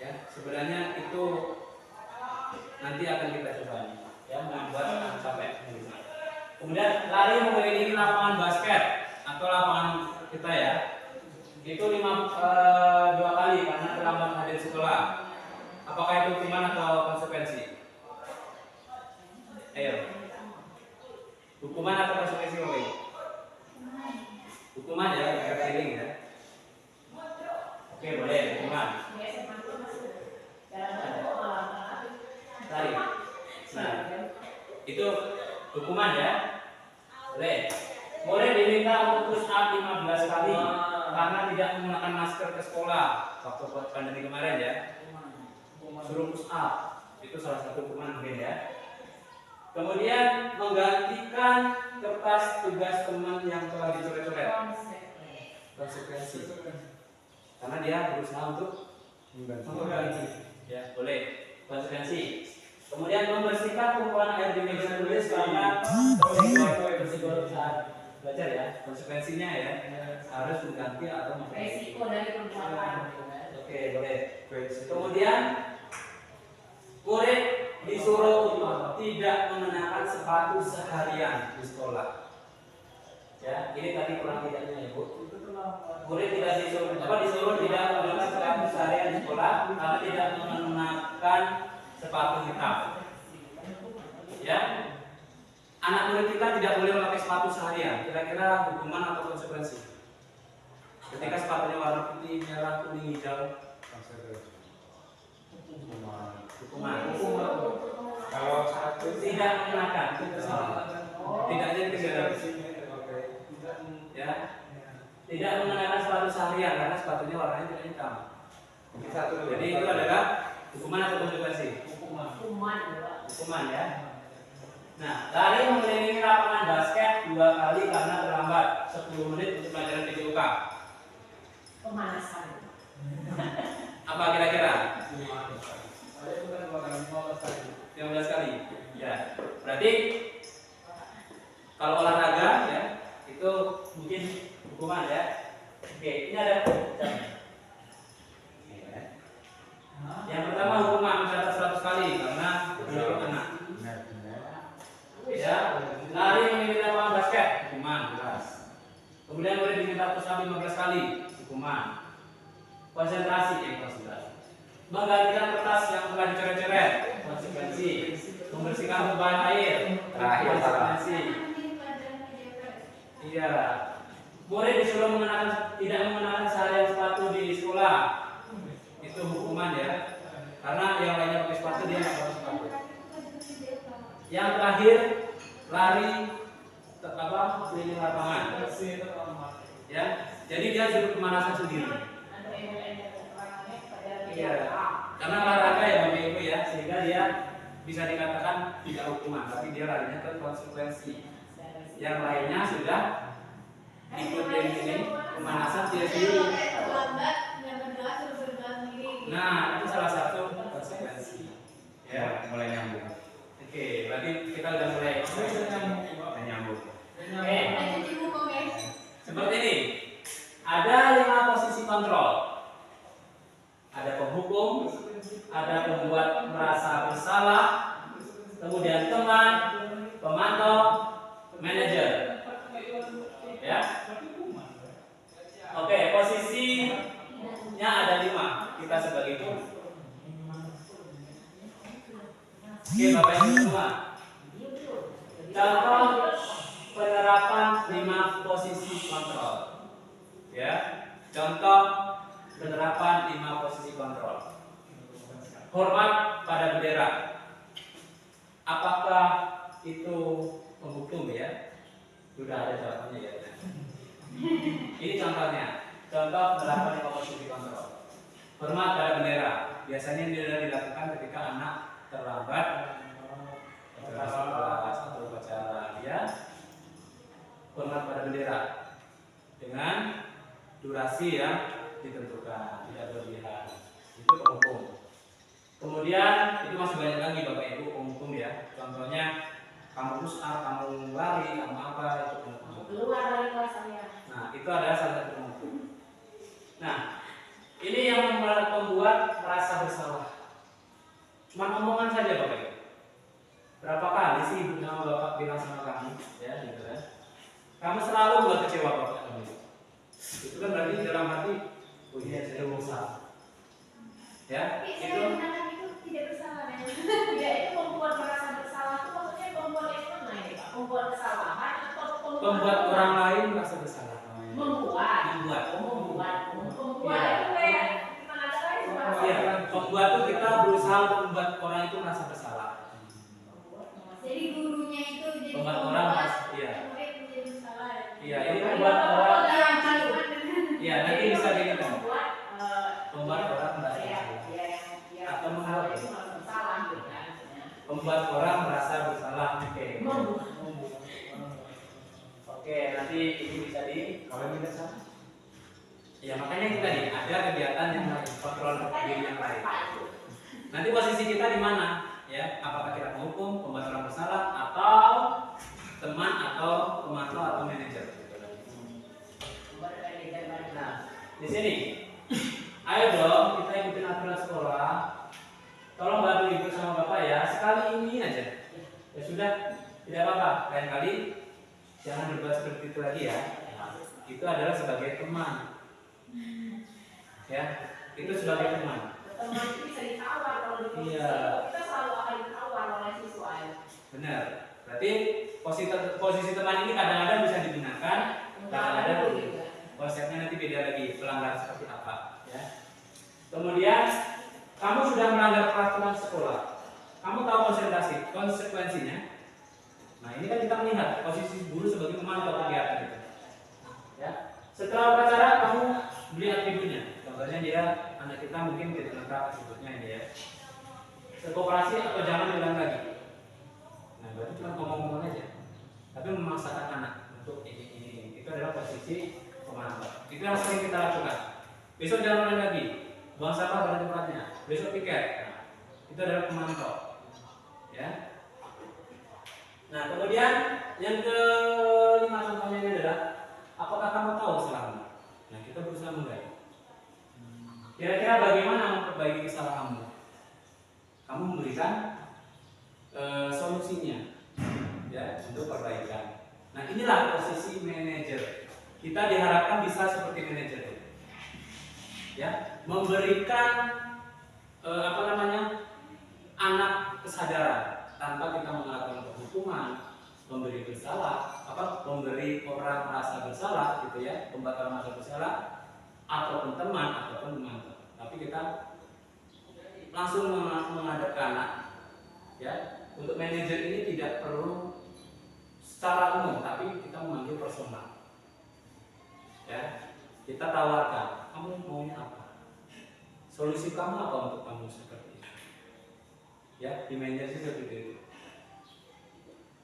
Ya, sebenarnya itu nanti akan kita coba, ya, membuat anak capek menulis. Kemudian lari mengelilingi lapangan basket atau lapangan kita, ya, itu 2 kali karena terlambat hadir sekolah. Apakah itu hukuman atau konsekuensi? Ayo, hukuman atau konsekuensi? Oke, hukuman, ya, keliling, ya. Oke, boleh hukuman. Lari. Nah, itu hukuman, ya. Boleh. Boleh diminta untuk push up 15 kali karena tidak menggunakan masker ke sekolah waktu pandemi kemarin, ya. Suruh push up, itu salah satu hukuman mungkin, ya. Kemudian menggantikan kertas tugas teman yang telah dicoret-coret, konsekuensi, karena dia berusaha untuk mengganti, ya, boleh, konsekuensi. Kemudian membersihkan kumpulan air di meja tulis karena tersenggol saat belajar, ya, konsekuensinya, ya, harus mengganti atau mengganti. Resiko dari perbuatan. Oke, boleh. Kemudian murid disuruh tidak mengenakan sepatu seharian di sekolah. Ya, ini tadi kurang tidaknya, ya, Bu. Murid disuruh tidak menggunakan sepatu seharian di sekolah karena tidak mengenakan sepatu hitam. Ya, anak murid kita tidak boleh memakai sepatu seharian. Kira-kira hukuman atau konsekuensi? Ketika sepatunya warna putih, merah, kuning, hijau, hukuman. Kalau satu Tidak mengenakan, tidak jadi kegiatan. Ya, tidak mengenakan sepatu seharian karena sepatunya warnanya tidak hitam. Jadi itu adalah hukuman atau konsekuensi? Hukuman, ya. Nah, lari mengelilingi lapangan basket 2 kali karena terlambat 10 menit untuk pelajaran PJUK. Pemanasan. Apa kira-kira? 15 kali. Ya. Berarti kalau olahraga, ya, itu mungkin hukuman, ya. Oke, ini ada. Yang pertama hukuman mencatat 100 kali karena menyebut anak. Ya, lari mengelilingi lapangan basket, hukuman jelas. Kemudian boleh diminta push up 15 kali, hukuman. Konsentrasi. Menggantikan kertas yang telah dicoret-coret, konsekuensi. Membersihkan beban air, konsekuensi. Iya. Murid disuruh tidak mengenakan seharian sepatu di sekolah, itu hukuman, ya. Karena yang lainnya pakai sepatu, dia nggak pakai sepatu. Yang terakhir, lari keliling lapangan. Ya, jadi dia suruh pemanasan sendiri. Iya, karena olahraga, ya, Bapak Ibu, ya, sehingga dia bisa dikatakan tidak hukuman, tapi dia larinya ke konsekuensi. yang lainnya sudah ikutin ini pemanasan dia sendiri. Nah, itu salah satu konsekuensi. Ya, mulai nyambung. Oke, berarti kita udah mulai Nyambung. seperti ini. Ada 5 posisi kontrol. Ada penghukum, ada pembuat merasa bersalah, kemudian teman, pemantau, manajer. Ya. Oke, posisinya ada 5. Kita sebagai itu. Oke, Bapak Ibu semua. Contoh penerapan 5 posisi kontrol. Ya. Contoh penerapan 5 posisi kontrol. Hormat pada bendera. Apakah itu menghukum ya? Sudah ada jawabannya ya. Ini contohnya. Contoh penerapan 5 posisi kontrol. Hormat pada bendera. Biasanya ini dilakukan ketika anak terlambat satu upacara dia. Hormat pada bendera dengan durasi yang ditentukan, tidak berlebihan. Itu penghukum. Kemudian itu masih banyak lagi Bapak Ibu penghukum ya. Contohnya kamu push up, kamu lari, kamu apa, itu penghukum. Keluar dari kelas saya. Nah, itu adalah salah satu penghukum. Nah, ini yang membuat merasa bersalah. Cuma omongan saja Bapak Ibu. Berapa kali sih ibu sama bapak bilang sama kamu, ya gitu kan? Kamu selalu buat kecewa bapak kamu. Itu kan berarti dalam hati, oh iya saya bersalah. Ya, Itu tidak bersalah kan? Ya, itu membuat merasa bersalah itu maksudnya membuat yang mana ya Pak? Membuat kesalahan atau membuat orang lain merasa bersalah. Membuat Ya. itu kayak gimana caranya? Iya, membuat itu kita berusaha untuk membuat orang itu merasa bersalah. Jadi gurunya itu jadi Membuat orang merasa, iya. murid menjadi bersalah. Iya, ini membuat orang, Iya, nanti bisa diginikan. Membuat orang merasa bersalah. Atau membuat bersalah gitu kan. Membuat orang merasa bersalah. Oke, nanti ini bisa Kalau tidak salah. Ya makanya itu tadi ada kegiatan yang lain, kontrol diri yang lain. Nanti posisi kita di mana? Ya, apakah kita menghukum, membuat orang bersalah, atau teman, atau pemantau, atau manajer? Nah, di sini, ayo dong kita ikutin aturan sekolah. Tolong bantu ibu sama bapak ya, sekali ini aja. Ya sudah, tidak apa-apa. Lain kali jangan berbuat seperti itu lagi ya. Itu adalah sebagai teman. Ya, itu sebagai teman. Teman itu bisa ditawar kalau di posisi Iya. kita selalu akan ditawar oleh siswa. Benar. Berarti posisi teman ini kadang-kadang bisa digunakan, kadang-kadang konsepnya nanti beda lagi, pelanggaran seperti apa. Ya. Kemudian kamu sudah melanggar peraturan sekolah. Kamu tahu konsekuensinya. Nah ini kan kita melihat posisi guru sebagai pemantau kegiatan itu. Ya. Setelah upacara kamu beli atributnya. Contohnya dia anak kita mungkin tidak lengkap atributnya ini ya. Sekooperasi atau jangan diulang lagi. Nah berarti cuma ngomong-ngomong aja. Tapi memaksakan anak untuk ini. Itu adalah posisi pemantau. Itu yang sering kita lakukan. Besok jangan ulang lagi. Buang sampah pada tempatnya. Besok piket. Nah, itu adalah pemantau. Ya. Nah kemudian yang kelima contohnya ini adalah apakah kamu tahu kesalahanmu? Nah kita berusaha menggali. Kira-kira bagaimana memperbaiki kesalahanmu? Kamu memberikan solusinya, ya untuk perbaikan. Nah inilah posisi manajer. Kita diharapkan bisa seperti manajer, ya, memberikan anak kesadaran tanpa kita melakukan hukuman, memberi bersalah, memberi orang merasa bersalah, gitu ya, membuat orang merasa bersalah, ataupun teman ataupun pemantau. Tapi kita langsung menghadap ke anak, ya. Untuk manajer ini tidak perlu secara umum, tapi kita memanggil personal, ya. Kita tawarkan, kamu maunya apa? Solusi kamu apa untuk kamu seperti itu? Ya, di manajer seperti itu.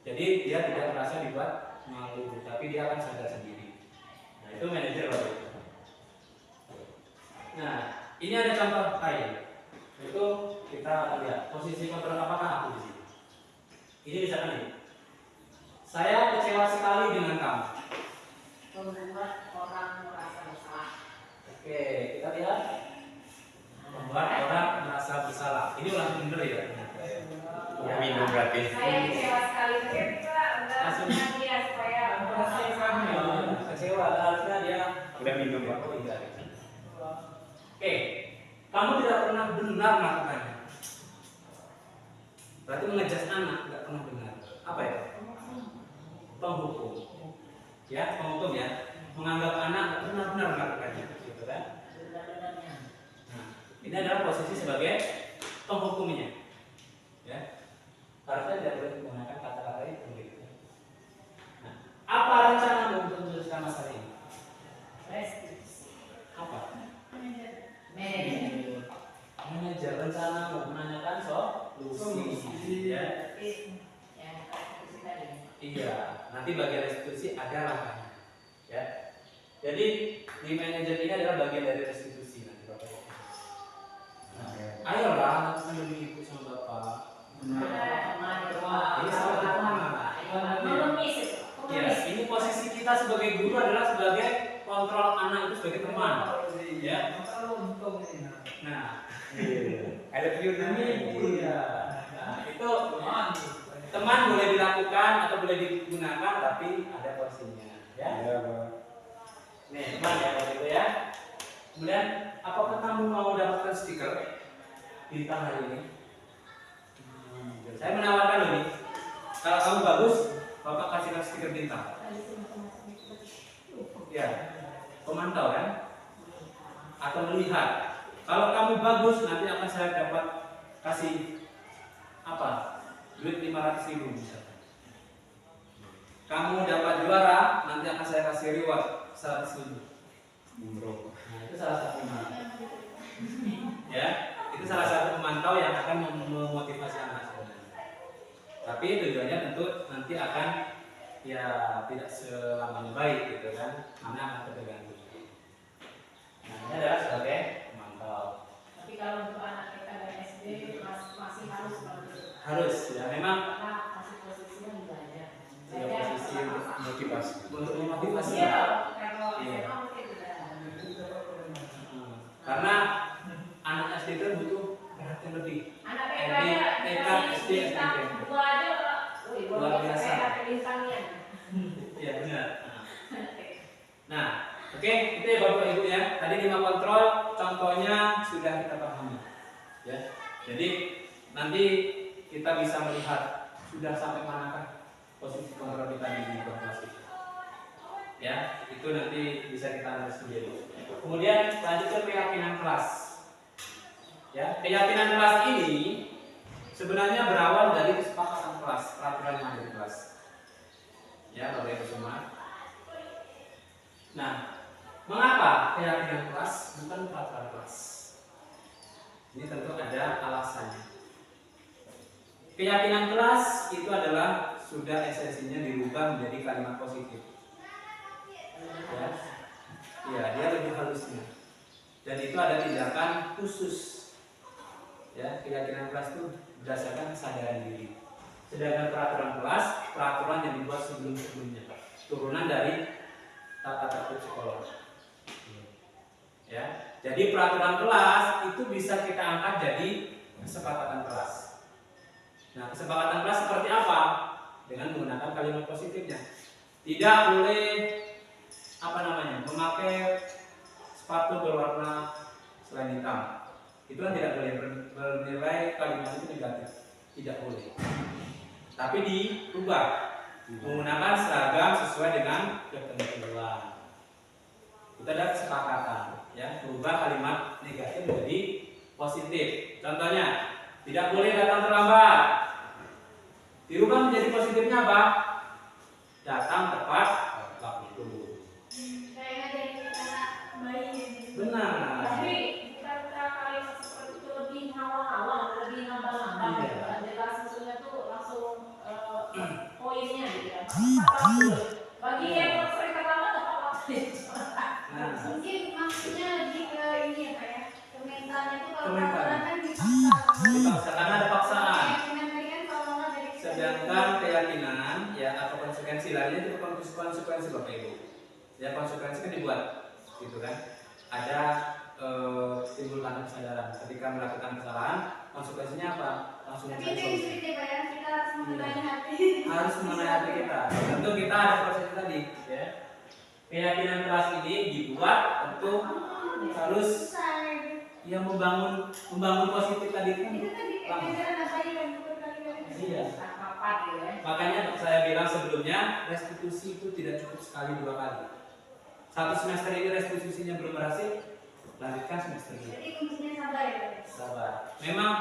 Jadi dia tidak merasa dibuat malu, tapi dia akan sadar sendiri. Nah, itu manajer waktu itu. Nah, ini ada contoh lain. Itu kita akan lihat posisi kontrol apakah aku di sini. Ini misalkan ini. Saya kecewa sekali dengan kamu. Membuat orang merasa bersalah. Oke, kita lihat. Membuat orang merasa bersalah. Ini ulang bener ya. Udah minum berarti. Saya kecewa sekali, tapi kita udah Langsung. dia supaya merasa bersalah. Kecewa, harusnya dia Udah minum ya. Oh, iya. Oke, kamu tidak pernah benar melakukannya. Berarti mengejas anak tidak pernah benar. Apa ya? Penghukum. Ya, penghukum ya. Menganggap anak benar-benar melakukannya, gitu kan? Nah, ini adalah posisi sebagai penghukumnya. Ya, harusnya tidak boleh menggunakan kata-kata itu. Gitu. Nah, apa rencanamu untuk menyelesaikan masalah ini? Apa? Manajer rencana menanyakan solusi. Ya. Iya, nanti bagian restitusi ada langkahnya. Ya. Jadi di manajer ini adalah bagian dari restitusi nanti Bapak. Nah, ayolah lakukan demi ibu sama bapak. Ini sama teman. Ya, ini posisi kita sebagai guru adalah sebagai kontrol anak itu sebagai teman. Ya. Nah, I love you Nami. iya. Nah, itu teman boleh dilakukan atau boleh digunakan tapi ada porsinya. Ya. Iya, Pak. Nih, teman ya waktu itu ya. Kemudian, apakah kamu mau dapatkan stiker bintang hari ini? Saya menawarkan loh nih. Kalau kamu bagus, Bapak kasihkan stiker bintang. Ya, pemantau kan? Atau melihat. Kalau kamu bagus, nanti akan saya dapat kasih apa? Duit 500.000 misalnya. Kamu dapat juara, nanti akan saya kasih reward 100.000. Umroh. Nah, itu salah satu pemantau. Ya, itu salah satu pemantau yang akan memotivasi anak sebenarnya. Tapi tujuannya tentu nanti akan ya tidak selamanya baik gitu kan, anak akan terganggu. Nah, ini adalah sebagai pemantau. Tapi kalau untuk anak TK dan SD masih harus Harus ya, memang karena masih posisinya belajar. ya, posisi untuk Motivasi. memotivasi. Iya, kalau Iya. SMA mungkin tidak. Karena anak SD itu butuh perhatian lebih. Anak TK SD, nya TK, SD, bintang SMP. 2 aja, wih, Luar biasa. kayak bintangnya. Iya benar. Nah, oke, itu ya Bapak Ibu ya. Tadi 5 kontrol, contohnya sudah kita pahami. Ya. Jadi nanti kita bisa melihat sudah sampai manakah posisi kontrol kita di buah kelas itu. Ya, itu nanti bisa kita analisis sendiri. Kemudian lanjut ke keyakinan kelas. Ya, keyakinan kelas ini sebenarnya berawal dari kesepakatan kelas, peraturan yang ada di kelas. Ya, Bapak Ibu semua. Nah, mengapa keyakinan kelas bukan peraturan kelas? Ini tentu ada alasannya. Keyakinan kelas itu adalah sudah esensinya dirubah menjadi kalimat positif. Ya, ya dia lebih halusnya. Dan itu ada tindakan khusus. Ya, keyakinan kelas itu berdasarkan kesadaran diri. Sedangkan peraturan kelas, peraturan yang dibuat sebelum-sebelumnya, turunan dari tata tertib sekolah. Ya, jadi peraturan kelas itu bisa kita angkat jadi kesepakatan kelas. Nah, kesepakatan kelas seperti apa? Dengan menggunakan kalimat positifnya. Tidak boleh memakai sepatu berwarna selain hitam. Itu kan tidak boleh, bernilai kalimat itu negatif. Tidak boleh. Tapi dirubah menggunakan seragam sesuai dengan ketentuan. Itu ada kesepakatan, ya, berubah kalimat negatif menjadi positif. Contohnya, tidak boleh datang terlambat. Dirubah menjadi positifnya apa? Datang tepat waktu. Kayak ngajarin anak bayi. Benar. Tapi bukan kalimat seperti itu lebih ngawang-ngawang, lebih ngambang-ngambang. Iya. Jelas maksudnya tuh langsung poinnya gitu ya. Bapak Ibu. Ya konsekuensi kan dibuat, gitu kan? Ada timbul tanda kesadaran. Ketika melakukan kesalahan, konsekuensinya apa? Langsung Tapi mencari itu solusi. sulit ya Pak ya, kita harus mengenai hati. Harus mengenai hati kita. Tentu kita ada proses tadi, ya. Keyakinan keras ini dibuat tentu harus yang membangun positif tadi kan. Itu kan di kejaran apa ya kan berkali-kali. Iya. Apa ya? Makanya saya bilang sebelumnya restitusi itu tidak cukup sekali 2 kali. Satu semester ini restitusinya belum berhasil, lanjutkan semester ini. Jadi kuncinya sabar ya Pak. Sabar. Memang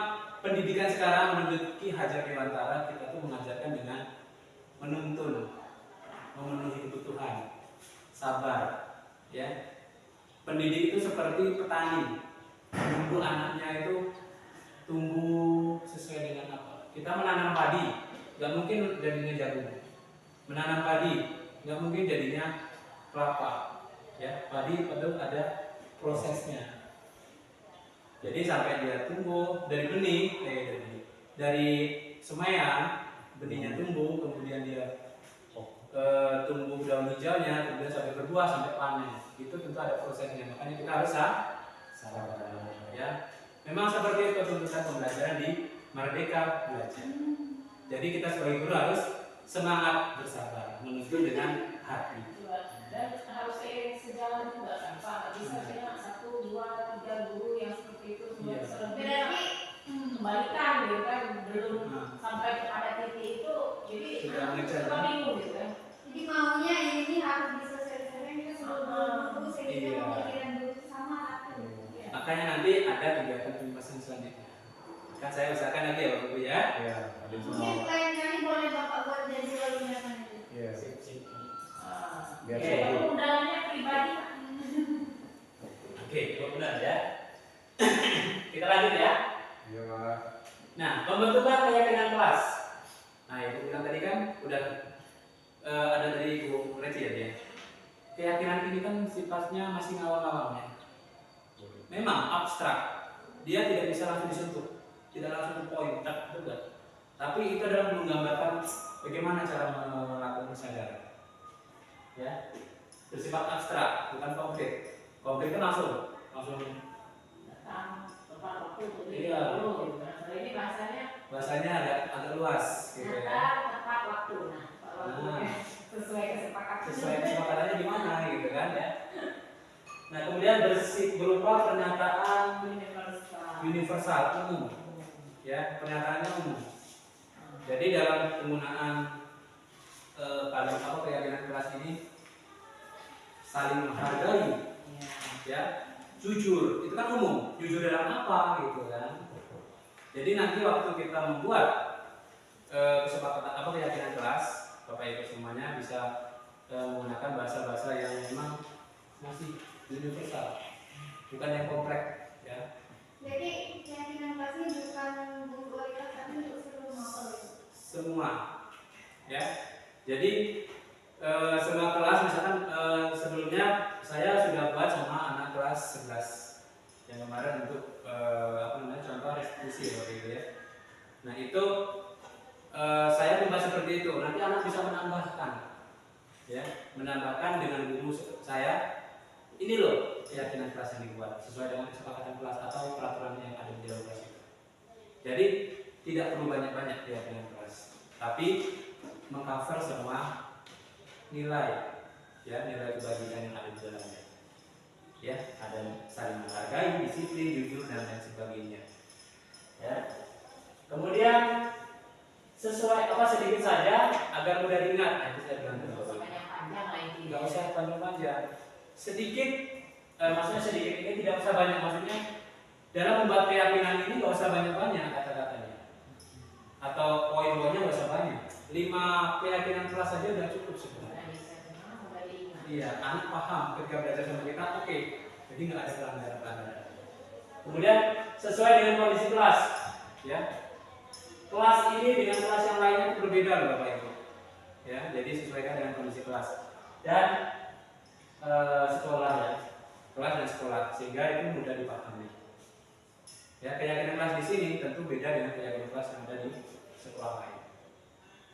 pendidikan sekarang menurut Ki Hajar Dewantara kita tuh mengajarkan dengan menuntun, memenuhi kebutuhan, sabar, ya. Pendidik itu seperti petani, menunggu anaknya itu tumbuh sesuai dengan apa. Kita menanam padi, nggak mungkin jadinya jagung. Menanam padi, nggak mungkin jadinya kelapa. Ya, padi padahal ada prosesnya. Jadi sampai dia tumbuh dari benih, dari semaian, benihnya tumbuh, kemudian dia tumbuh daun hijaunya, kemudian sampai berbuah, sampai panen. Itu tentu ada prosesnya. Makanya kita harus sabar. Ya, memang seperti itu tuntutan pembelajaran di Merdeka Belajar. Jadi kita sebagai guru harus semangat bersabar, menuntun dengan hati. Dan harus sejalan juga kan Pak, nggak bisa saya 1, 2, 3 guru yang seperti itu semua berarti kembalikan gitu kan, belum sampai pada titik itu, jadi suka bingung gitu kan. Jadi maunya ini harus diselesaikan itu sebelum guru sehingga pemikiran guru itu sama. Makanya nanti ada kegiatan pembahasan selanjutnya. Kan saya usahakan lagi ya Bapak Ibu ya. Iya, ada semua. Mungkin lainnya ini boleh Bapak buat jadi lalunya kan. Iya. Biar Oke, seru. undangannya pribadi. Oke, benar ya. Kita lanjut ya. Iya, Pak. Nah, pembentukan keyakinan kelas. Nah, itu bilang tadi kan udah ada dari Bu Reci ya dia. Keyakinan ini kan sifatnya masih ngawang-ngawang ya. Memang abstrak. Dia tidak bisa langsung disentuh, tidak langsung poin, tidak. Tapi itu adalah menggambarkan bagaimana cara melakukan kesadaran. Ya, bersifat abstrak, bukan konkret. Konkret kan langsung Datang tepat waktu untuk Iya. dulu. Kalau ini bahasanya agak luas gitu ya. datang tepat waktu. Nah, waktunya sesuai kesepakatan. Sesuai kesepakatannya gimana gitu kan ya. Nah, kemudian berupa pernyataan universal umum. Ya, pernyataannya umum. Jadi dalam penggunaan kalimat keyakinan kelas ini saling menghargai, ya, jujur, itu kan umum. Jujur dalam apa gitu kan. Jadi nanti waktu kita membuat kesepakatan keyakinan kelas, Bapak Ibu semuanya bisa menggunakan bahasa-bahasa yang memang masih universal, bukan yang kompleks, ya. Jadi keyakinan kelas ini bukan untuk kualitas tapi untuk seluruh Semua, ya. Jadi semua kelas, misalkan sebelumnya saya sudah buat sama anak kelas 11 yang kemarin untuk contoh restitusi ya, Bapak Ibu ya. Nah itu saya membahas seperti itu. Nanti anak bisa menambahkan, ya, menambahkan dengan guru saya. Ini loh keyakinan kelas yang dibuat sesuai dengan kesepakatan kelas atau peraturan yang ada di dalam kelas itu. Jadi tidak perlu banyak-banyak keyakinan kelas, tapi mengcover semua nilai, ya, nilai kebajikan yang ada di dalamnya. Ya, ada saling menghargai, disiplin, jujur dan lain sebagainya. Ya. Kemudian sesuai sedikit saja agar mudah diingat. Nah, itu saya bilang nggak usah panjang-panjang. Sedikit, maksudnya sedikit ini tidak usah banyak. Maksudnya dalam membuat keyakinan ini nggak usah banyak-banyak kata-katanya atau poin-poinnya nggak usah banyak. 5 keyakinan kelas saja udah cukup sebenarnya. Iya, anak paham ketika belajar sama kita, oke. Jadi nggak ada pelanggaran-pelanggaran. Kemudian sesuai dengan kondisi kelas, ya. Kelas ini dengan kelas yang lainnya itu berbeda loh Bapak Ibu. Ya, jadi sesuaikan dengan kondisi kelas dan sekolah, ya. Kelas dan sekolah sehingga itu mudah dipahami. Ya, keyakinan kelas di sini tentu beda dengan keyakinan kelas yang ada di sekolah lain.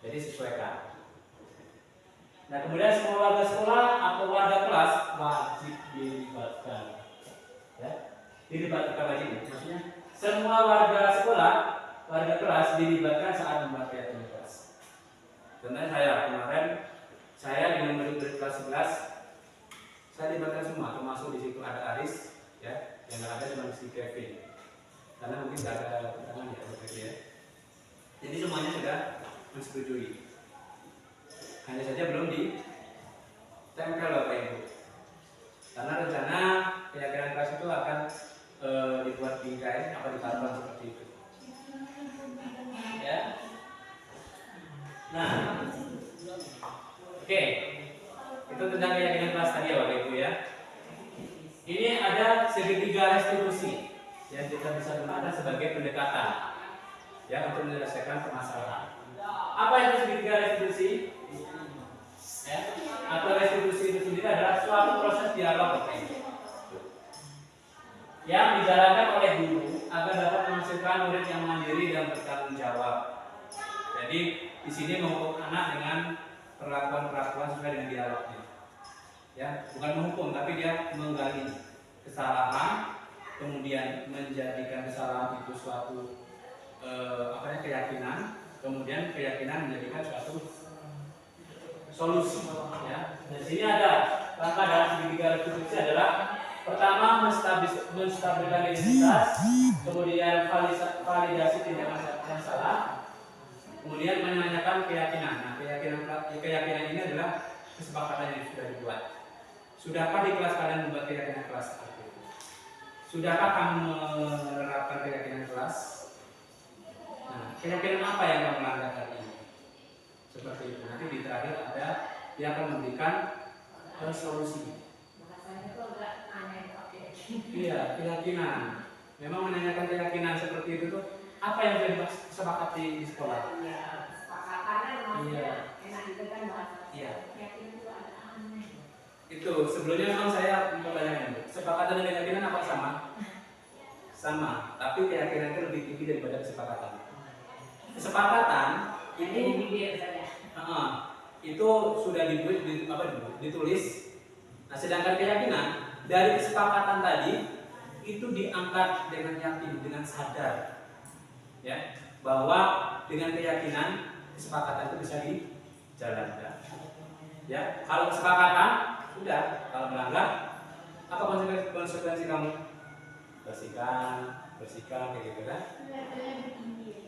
Jadi sesuaikan. Nah, kemudian semua warga sekolah atau warga kelas wajib dilibatkan. Ya, dilibatkan wajib. Maksudnya semua warga sekolah, warga kelas dilibatkan saat membuat kegiatan kelas. Contohnya saya kemarin, saya dengan murid-murid kelas 11, saya dilibatkan semua, termasuk di situ ada Aris, ya, yang nggak ada cuma si Kevin, karena mungkin nggak ada tantangan ya. Jadi semuanya sudah menyetujui. Hanya saja belum ditempel Bapak Ibu. Karena rencana keyakinan kelas itu akan dibuat bingkai apa ditambah seperti itu. Ya. Nah, oke. Itu tentang keyakinan kelas tadi ya Bapak Ibu ya. Ini ada segitiga restitusi yang kita bisa gunakan sebagai pendekatan ya untuk menyelesaikan permasalahan. Apa itu segitiga restitusi? Ya, atau restitusi itu sendiri adalah suatu proses dialog yang dijalankan oleh guru agar dapat menghasilkan murid yang mandiri dan bertanggung jawab. Jadi di sini menghukum anak dengan perlakuan sesuai dengan dialognya. Ya, bukan menghukum tapi dia menggali kesalahan, kemudian menjadikan kesalahan itu suatu keyakinan, kemudian keyakinan menjadikan suatu solusi. Ya. Di sini ada langkah dalam segitiga restitusi adalah pertama menstabilkan identitas, kemudian validasi tindakan yang salah, kemudian menanyakan keyakinan. Nah, keyakinan ini adalah kesepakatan yang sudah dibuat. Sudahkah di kelas kalian membuat keyakinan kelas seperti itu? Sudahkah kamu menerapkan keyakinan kelas? Nah, keyakinan apa yang kamu melanggar hari ini? Seperti itu. Nanti di terakhir ada dia akan memberikan solusi. Bahasanya itu agak aneh. Iya, keyakinan. Memang menanyakan keyakinan seperti itu tuh apa yang sudah disepakati di sekolah? Iya, kesepakatannya maksudnya enak itu kan bahasa. Iya. Keyakinan itu agak aneh. Itu sebelumnya memang saya mempertanyakan kesepakatan dan keyakinan apa sama? Sama, tapi keyakinan itu lebih tinggi daripada kesepakatan. Kesepakatan Jadi di bibir saja. Itu sudah ditulis. Nah, sedangkan keyakinan dari kesepakatan tadi itu diangkat dengan yakin, dengan sadar, ya, bahwa dengan keyakinan kesepakatan itu bisa dijalankan. Ya, kalau kesepakatan sudah, kalau melanggar apa konsekuensi kamu? Bersihkan kayak gitu kan?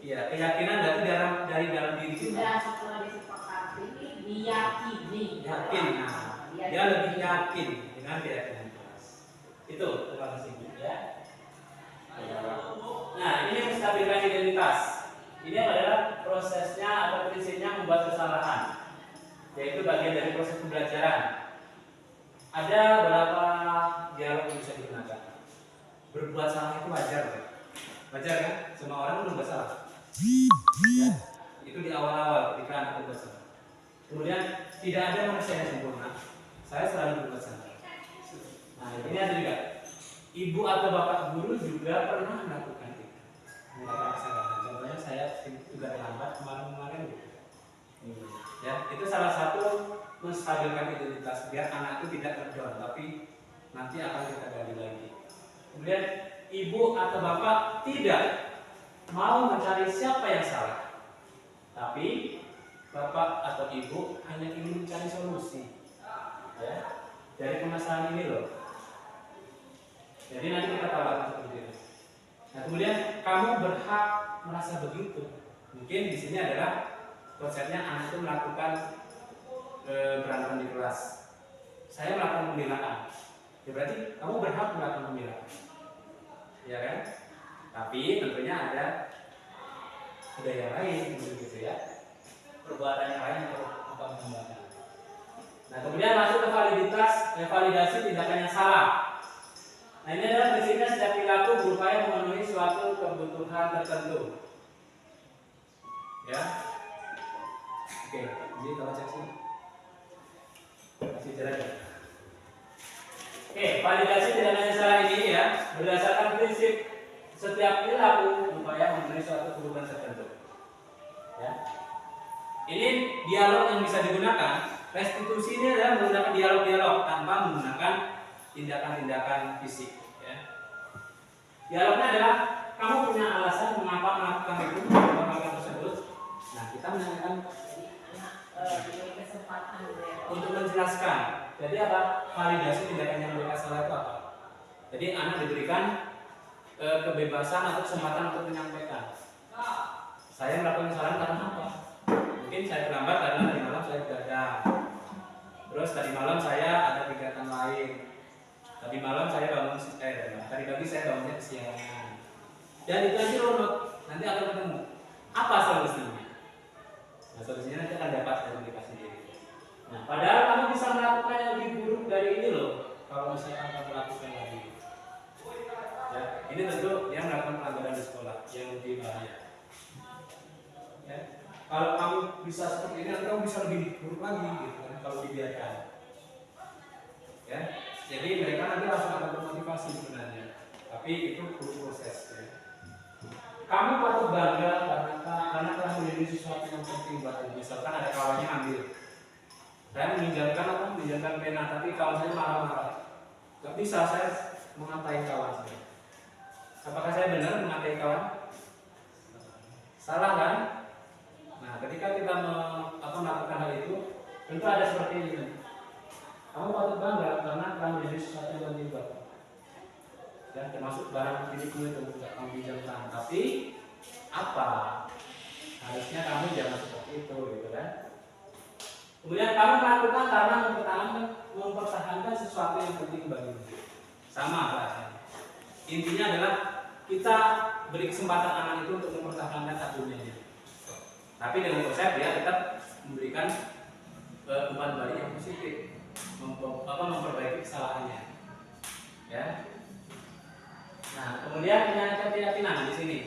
Iya, keyakinan berarti dari dalam diri kita. Sudah setelah disepakati diyakini. Yakin, nah, dia lebih yakin dengan keyakinan kelas. Itu terima kasih ya. Nah, ini menstabilkan identitas. Ini adalah prosesnya atau prinsipnya membuat kesalahan, yaitu bagian dari proses pembelajaran. Ada beberapa dialog yang bisa digunakan. Berbuat salah itu wajar kan? Semua orang berbuat salah. Ya, itu di awal-awal ketika anak berbuat salah. Kemudian tidak ada manusia yang sempurna. Saya selalu berbuat salah. Nah, ini ada juga. Ibu atau bapak guru juga pernah melakukan itu. Melakukan kesalahan. Contohnya saya juga terlambat kemarin gitu. Ya, itu salah satu menstabilkan identitas biar anak itu tidak terdown, tapi nanti akan kita gali lagi. Kemudian ibu atau bapak tidak mau mencari siapa yang salah, tapi bapak atau ibu hanya ingin mencari solusi, ya, dari permasalahan ini loh. Jadi nanti kita tawarkan seperti itu. Nah, kemudian kamu berhak merasa begitu. Mungkin di sini adalah konsepnya anak itu melakukan berantem di kelas. Saya melakukan pembelaan. Ya berarti kamu berhak melakukan pembelaan, ya kan? Tapi tentunya ada yang lain, gitu ya. Perbuatan yang lain untuk menambahkan. Nah, kemudian masuk ke validasi tindakan yang salah. Nah, ini adalah prinsipnya setiap perilaku berupaya memenuhi suatu kebutuhan tertentu. Ya. Oke, jadi kita cek sini. Masih jalan ya. Oke, validasi tindakan yang salah ini ya berdasarkan prinsip setiap perilaku berupaya memenuhi suatu kebutuhan tertentu. Ya. Ini dialog yang bisa digunakan Restitusi ini adalah menggunakan dialog-dialog tanpa menggunakan tindakan-tindakan fisik. Ya. Dialognya adalah kamu punya alasan mengapa melakukan itu, melakukan tersebut. Nah, kita menanyakan diberi kesempatan gitu ya. untuk menjelaskan. Jadi apa? Validasi tindakan yang mereka salah itu apa? Jadi anak diberikan kebebasan atau kesempatan untuk menyampaikan. Saya melakukan kesalahan karena apa? Mungkin saya terlambat karena tadi malam saya begadang. Terus tadi malam saya ada kegiatan lain. Tadi malam saya bangun tadi pagi saya bangunnya kesiangan. Dan itu aja runut. Nanti akan ketemu. Apa solusinya? Nah, solusinya nanti akan dapat dari mereka sendiri. Nah, padahal kamu bisa melakukan yang lebih buruk dari ini loh. Kalau misalkan kamu lakukan lagi. Ya, ini tentu dia melakukan pelanggaran di sekolah yang lebih bahaya. Ya, kalau kamu bisa seperti ini, nanti kamu bisa lebih buruk lagi, gitu kan? Kalau dibiarkan. Ya, jadi mereka nanti langsung akan termotivasi sebenarnya. Tapi itu perlu proses. Ya. Kamu patut bangga karena telah menjadi sesuatu yang penting buat kamu. Misalkan ada kawannya ambil, saya meminjamkan atau meminjamkan pena, tapi kawan saya marah-marah. Gak bisa saya mengatai kawan saya. Apakah saya benar mengatai kawan? Salah kan? Nah, ketika kita melakukan hal itu, tentu ada seperti ini. Kamu patut bangga karena telah menjadi sesuatu yang penting buat kamu. Ya, termasuk barang milikmu itu tidak kamu pinjamkan. Tapi apa? Harusnya kamu jangan seperti itu, gitu kan? Kemudian kamu melakukan karena mempertahankan sesuatu yang penting bagimu. Sama rasanya. Intinya adalah kita beri kesempatan anak itu untuk mempertahankan tabungannya. Tapi dengan konsep dia tetap memberikan umpan balik yang positif, memperbaiki kesalahannya. Ya. Nah, kemudian keyakinan di sini.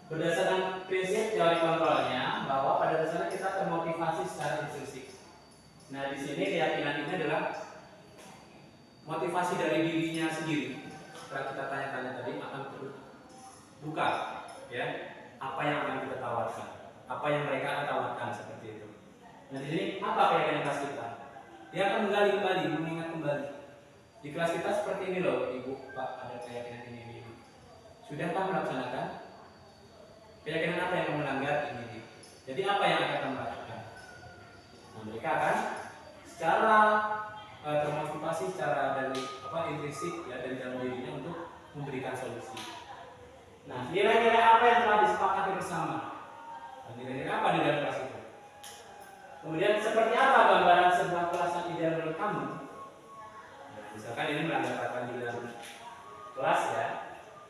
Berdasarkan prinsip teori kontrolnya bahwa pada dasarnya kita termotivasi secara intrinsik. Nah, di sini keyakinan ini adalah motivasi dari dirinya sendiri. Setelah kita tanya-tanya tadi akan terbuka, ya, apa yang akan kita tawarkan, apa yang mereka akan tawarkan seperti itu. Nah, di sini apa keyakinan kelas kita? Dia akan menggali kembali, mengingat kembali. Di kelas kita seperti ini loh, Ibu, Pak, ada keyakinan ini. Sudahkah melaksanakan? Keyakinan apa yang melanggar ini? Jadi apa yang akan kamu lakukan? Nah, mereka akan secara termotivasi secara dari intrinsik ya dari dalam dirinya untuk memberikan solusi. Nah, nilai-nilai apa yang telah disepakati bersama? Nah, nilai-nilai apa di dalam kelas itu? Kemudian seperti apa gambaran sebuah kelas yang ideal menurut kamu? Nah, misalkan ini melanggar peraturan di dalam kelas ya.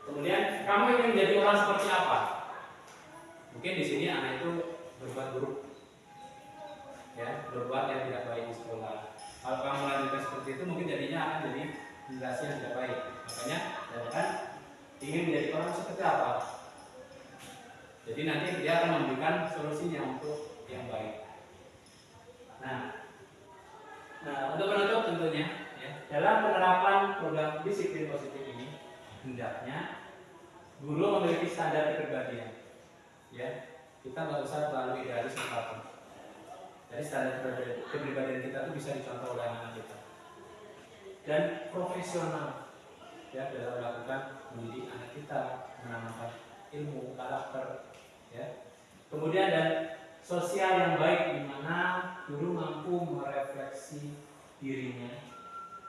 Kemudian kamu ingin menjadi orang seperti apa? Mungkin di sini anak itu berbuat buruk, ya, berbuat yang tidak baik di sekolah. Kalau kamu lanjutkan seperti itu, mungkin jadinya akan jadi generasi yang tidak baik. Makanya, jangan ingin menjadi orang seperti apa. Jadi nanti dia akan memberikan solusinya untuk yang baik. Nah, untuk penutup tentunya, ya, dalam penerapan program disiplin positif ini, hendaknya guru memiliki standar kepribadian. Ya, kita nggak usah terlalu idealis apapun. Jadi standar kepribadian kita itu bisa dicontoh oleh anak kita. Dan profesional, ya, dalam melakukan mendidik anak kita, menanamkan ilmu, karakter, ya. Kemudian dan sosial yang baik di mana guru mampu merefleksi dirinya.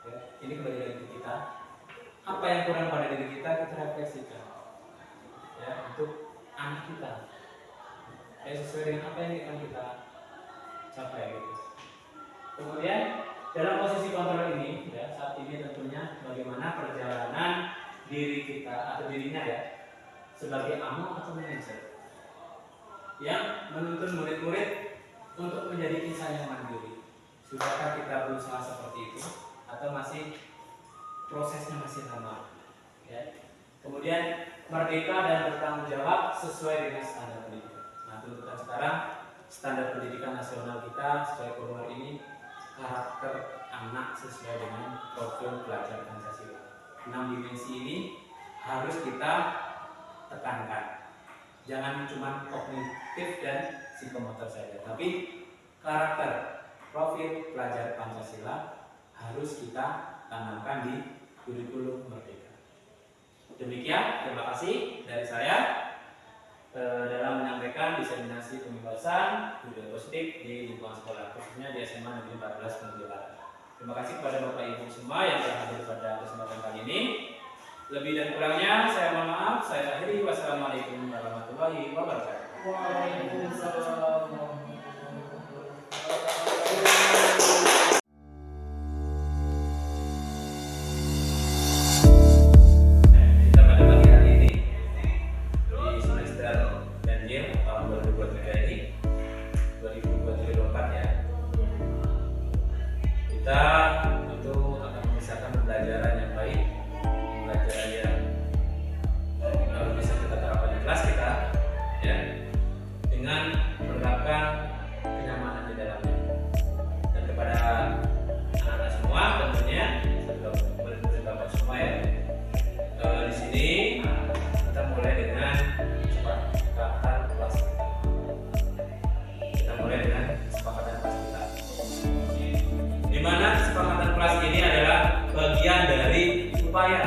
Ya, ini kembali dari kita. Apa yang kurang pada diri kita refleksikan. Ya, untuk anak kita. Sesuai dengan apa yang akan kita capai gitu. Kemudian dalam posisi kontrol ini ya, saat ini tentunya bagaimana perjalanan diri kita atau dirinya ya sebagai among atau manajer yang menuntun murid-murid untuk menjadi insan yang mandiri. Sudahkah kita berusaha seperti itu atau masih prosesnya masih lama? Ya. Kemudian merdeka dan bertanggung jawab sesuai dengan standar pendidikan. Nah, tuntutan sekarang standar pendidikan nasional kita sesuai formulir ini karakter anak sesuai dengan profil pelajar Pancasila. 6 dimensi ini harus kita tekankan. Jangan cuma kognitif dan psikomotor saja, tapi karakter profil pelajar Pancasila harus kita tanamkan di kurikulum Merdeka. Demikian, terima kasih dari saya dalam menyampaikan diseminasi pembebasan budaya positif di lingkungan sekolah, khususnya di SMA Negeri 14 Negeri Barat. Terima kasih kepada Bapak Ibu semua yang telah hadir pada kesempatan kali ini. Lebih dan kurangnya saya mohon maaf. Saya akhiri. Wassalamualaikum warahmatullahi wabarakatuh. Waalaikumsalam. Kita pada pagi hari ini di semester ganjil tahun 2023 ini 2023 ya. Kita tentu akan memisahkan pembelajaran yang baik, pembelajaran yang bisa kita terapkan di kelas kita, ya, dengan menerapkan kenyamanan di dalamnya. Dan kepada anak-anak semua tentunya, murid-murid semua ya, di sini kita mulai dengan kesepakatan kelas kita. Kita mulai dengan kesepakatan kelas kita. Di mana kesepakatan kelas ini adalah bagian dari upaya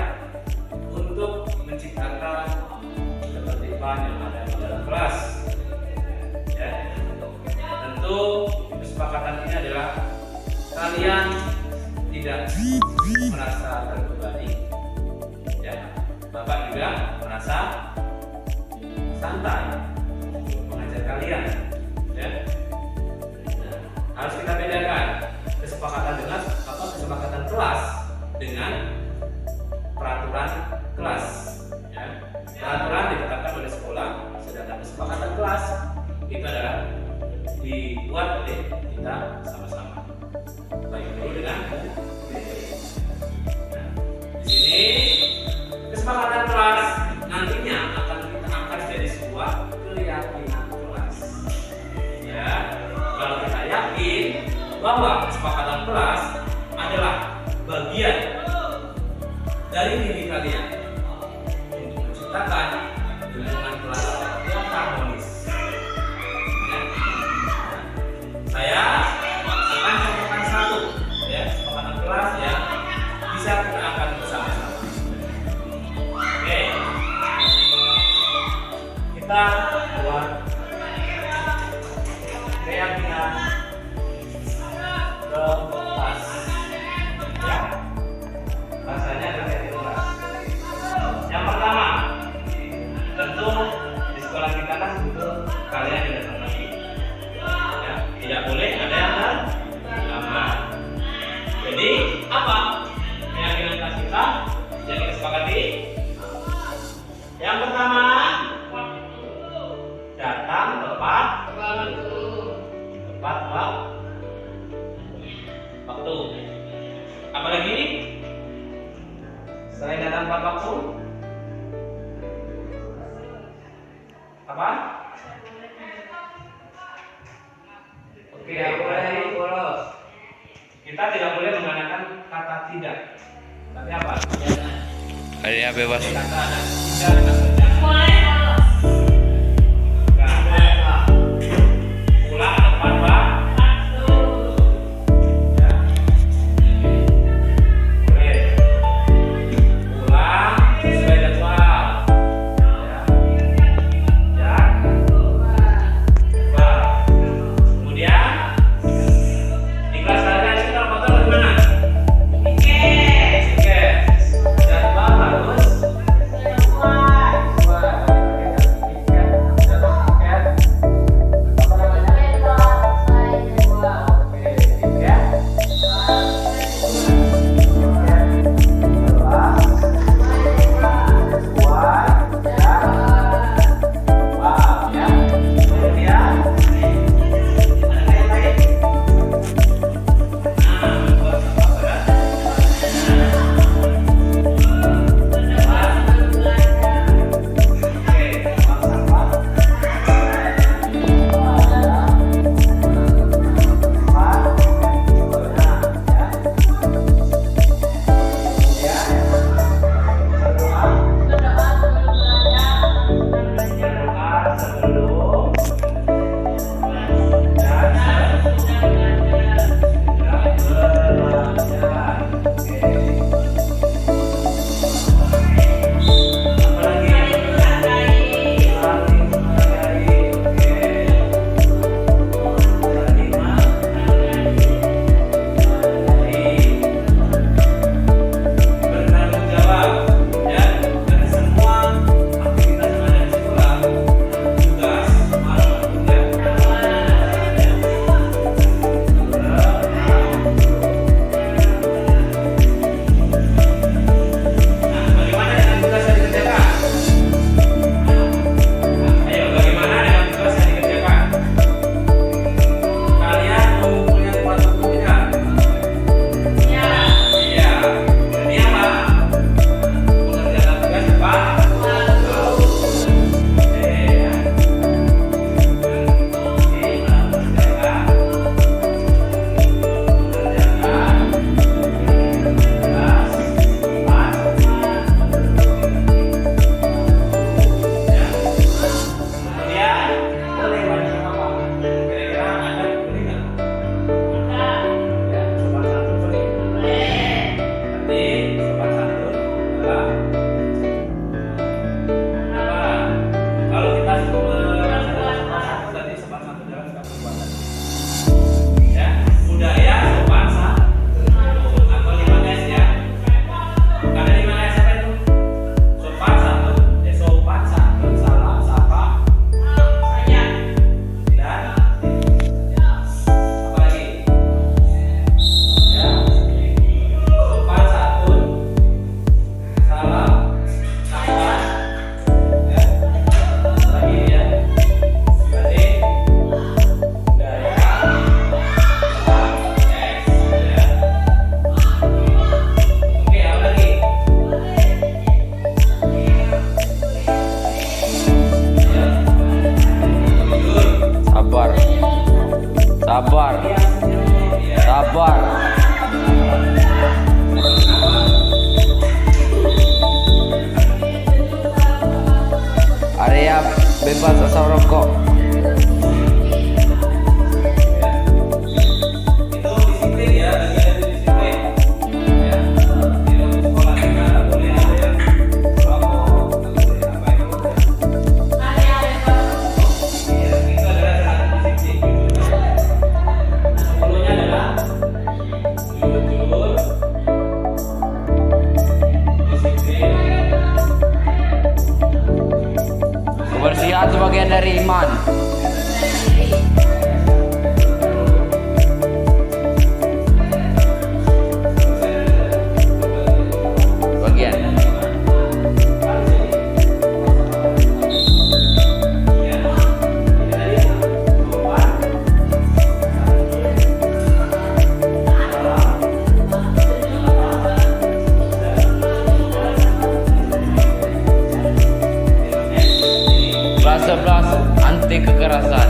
untuk menciptakan ketertiban yang ada di dalam kelas. Ya. Tentu kesepakatan ini adalah kalian tidak merasa terbebani. Ya. Bapak juga merasa santai mengajar kalian. Ya. Nah, harus kita bedakan kesepakatan dengan kesepakatan kelas dengan peraturan kelas. Ya. Peraturan ditetapkan oleh sekolah, sedangkan kesepakatan kelas itu adalah dibuat oleh kita sama-sama. Baik dulu dengan di sini kesepakatan kelas nantinya akan kita angkat jadi sebuah keyakinan kelas. Ya, kalau kita yakin bahwa kesepakatan kelas adalah bagian dari diri kalian untuk menciptakan lingkungan kelas yang harmonis. Ya. Saya akan contohkan satu ya kesepakatan kelas yang bisa kita angkat bersama-sama. Oke, kita buat keyakinan kelas. Ya, bahasanya adalah keyakinan kelas. Yang pertama, tentu di sekolah kita kan betul kalian tidak mengerti. Ya, tidak boleh ada yang terlambat. Jadi apa keyakinan kelas kita yang kita sepakati? Yang pertama, datang tepat waktu. Apalagi selain datang tepat waktu, apa? Oke, boleh bolos. Kita tidak boleh menggunakan kata tidak. Tapi apa? Harinya bebas. Kata ada tidak maksudnya. Pulang tepat waktu. Ya. Boleh. Pulang sesuai jadwal. Ya. Kemudian di kelas kalian itu kalau foto bagaimana? Jadwal harus sesuai. bebas asal rokok. Itu disiplin ya, bagian dari disiplin. Ya, di dalam sekolah kita nggak boleh ada yang merokok, nggak boleh apa itu. Iya, itu adalah salah satu disiplin. Nah, sepuluhnya adalah jujur, disiplin. Kebersihan sebagian dari iman. Bagian. Kelas 11 anti kekerasan.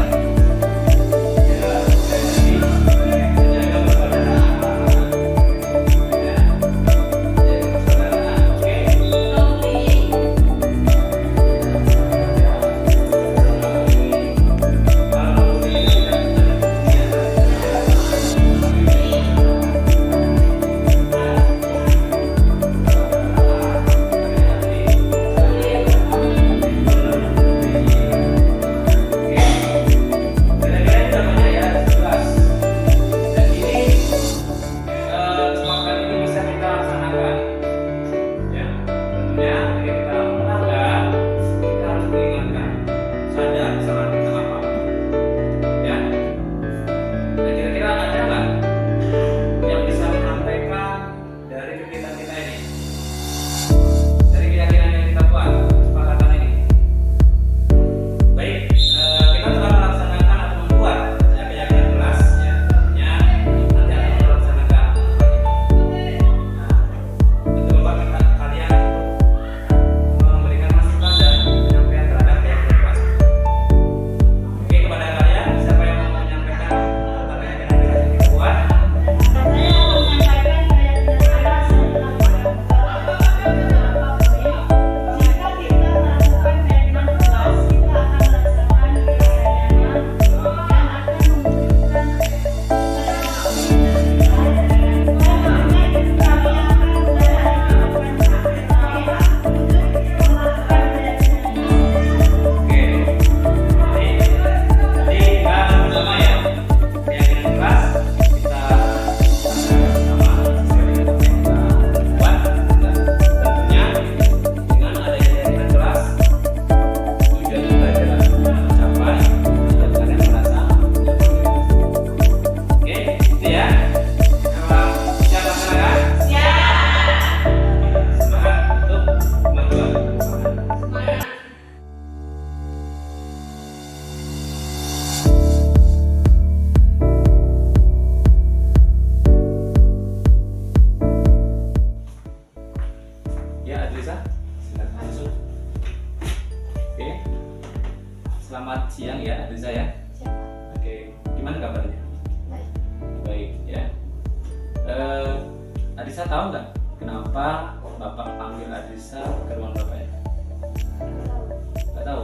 Selamat siang ya Adrisa ya. Oke, gimana kabarnya? Baik ya. Adrisa tahu nggak kenapa Bapak panggil Adrisa ke ruang Bapak ya? Nggak tahu.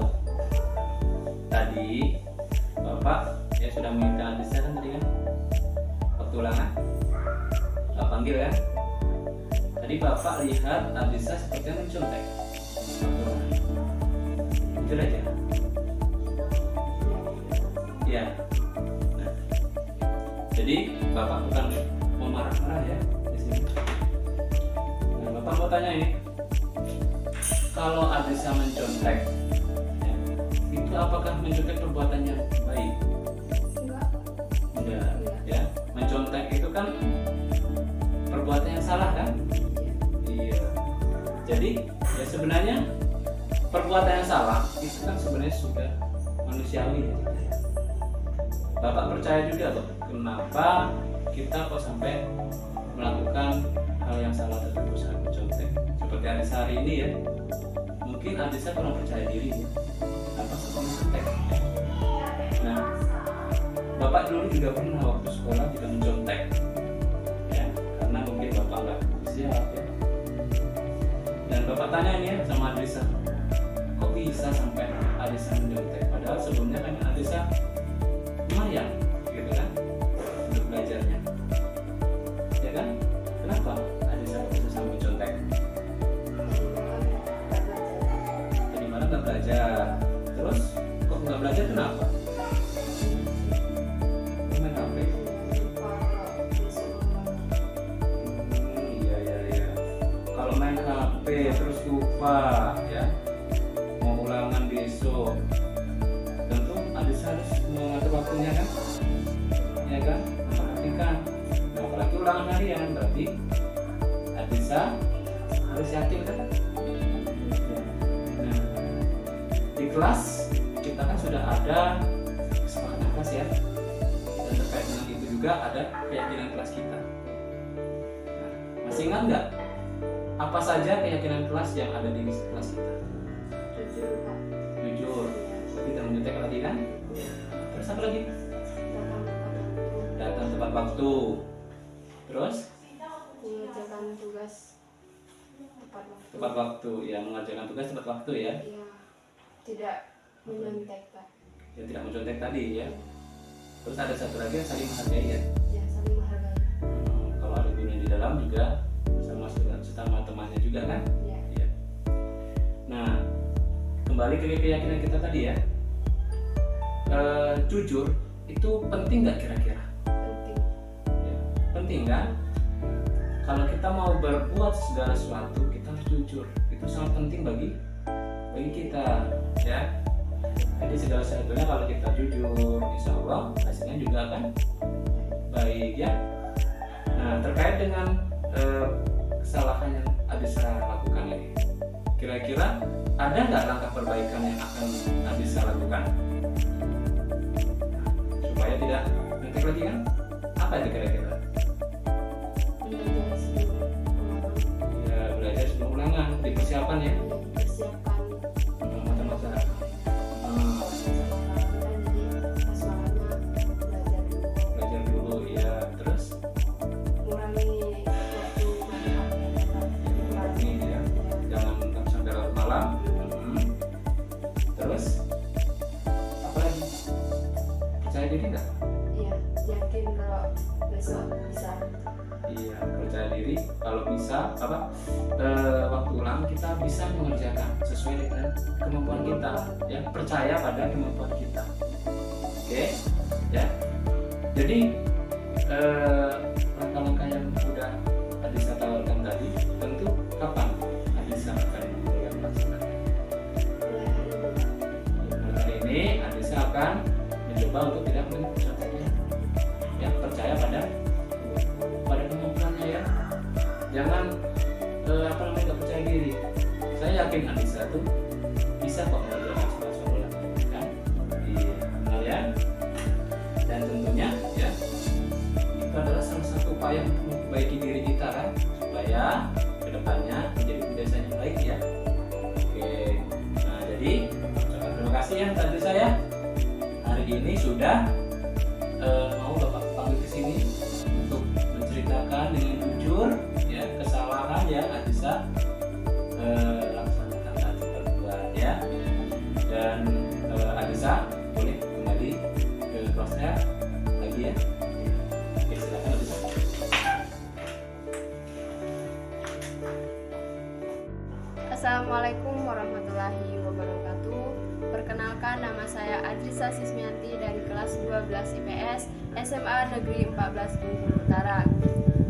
Tadi Bapak ya sudah meminta Adrisa kan tadi kan? Waktu ulangan Bapak panggil ya. Tadi Bapak lihat Adrisa sepertinya mencontek. Jujur aja. Ya. Nah, jadi Bapak bukan mau marah-marah ya di sini. Nah, Bapak mau tanya ini, kalau Adrisa mencontek, ya, itu apakah mencontek perbuatannya baik? Enggak. Ya, mencontek itu kan perbuatan yang salah kan? Iya. Jadi ya sebenarnya perbuatan yang salah itu kan sebenarnya sudah manusiawi ya. Bapak percaya juga loh, kenapa kita kok sampai melakukan hal yang salah tersebut saat mencontek seperti Adrisa hari ini ya. Mungkin Adrisa kurang percaya diri ya, tanpa suka mencontek. Nah, Bapak dulu juga pernah waktu sekolah juga mencontek ya, karena mungkin Bapak nggak siap ya. Dan Bapak tanya ini ya sama Adrisa, kok bisa sampai Adisa menyontek? Padahal sebelumnya kan Adisa lumayan gitu kan untuk belajarnya, ya kan? Kenapa Adisa kok bisa sampai contek? Tadi malam nggak belajar, terus kok nggak belajar kenapa? Main HP. Iya. Kalau main HP terus lupa ya, mau ulangan besok, tentu Adisa harus mengatur waktunya kan, ya kan? Memperhatikan. Nah, apalagi ulangan harian, berarti Adisa harus yakin kan? Nah, di kelas kita kan sudah ada kesepakatan kelas ya, dan terkait dengan itu juga ada keyakinan kelas kita. Nah, masih ingat nggak apa saja keyakinan kelas yang ada di kelas kita? Jujur, tidak menyontek lagi kan? Terus apa lagi? Datang tepat waktu. Terus mengerjakan tugas tepat waktu, ya mengerjakan tugas tepat waktu ya. ya tidak menyontek Pak. Ya tidak mencontek tadi ya. Terus ada satu lagi yang saling menghargai ya. Ya saling menghargai. Kalau ada gurunya di dalam juga sama temannya juga kan? Ya Iya. Nah, kembali ke keyakinan kita tadi ya. Jujur itu penting nggak kira-kira? penting. Ya, penting kan? Kalau kita mau berbuat segala sesuatu kita harus jujur. Itu sangat penting bagi kita ya. Jadi segala sesuatunya kalau kita jujur, insya Allah hasilnya juga akan baik ya. Nah, terkait dengan kesalahan yang Adisa lakukan ini, kira-kira ada nggak langkah perbaikan yang akan Adisa lakukan supaya tidak nyontek lagi kan? Apa itu kira-kira? Belajar sebelum ulangan. Ya, belajar sebelum ulangan, dipersiapkan ya. Persiapkan Mata-mata. jadi pas ulangannya Belajar dulu ya. Terus mengurangi waktu main HP. ini ya, jangan sampai larut malam. Terus apa lagi? Percaya diri nggak? Ya yakin kalau besok bisa. Iya, percaya diri kalau bisa waktu ulang kita bisa mengerjakan sesuai dengan kemampuan kita ya, percaya pada kemampuan kita. Oke ya, jadi langkah-langkah yang sudah Adisa tawarkan tadi, tentu kapan Adisa akan mulai melaksanakan? Mulai hari ini Adisa akan mencoba untuk tidak menconteknya ya, percaya pada kemampuannya ya, jangan nggak percaya diri. Saya yakin Adisa tuh bisa kok mengerjakan sekolah kan di ya. Dan tentunya ya, itu adalah salah satu upaya untuk memperbaiki diri kita kan, supaya kedepannya menjadi kebiasaan yang baik ya. Oke, nah jadi ucapkan terima kasih ya tadi saya hari ini sudah mau Bapak panggil ke sini untuk menceritakan dengan jujur ya kesalahan yang Adisa laksanakan tadi berdua ya. Dan Adisa boleh kembali ke kelasnya lagi ya. Oke, silakan Adisa. Assalamualaikum warahmatullahi wabarakatuh. Perkenalkan, nama saya Adrisa Sismianti dari kelas 12 IPS SMA Negeri 14 Bengkulu Utara.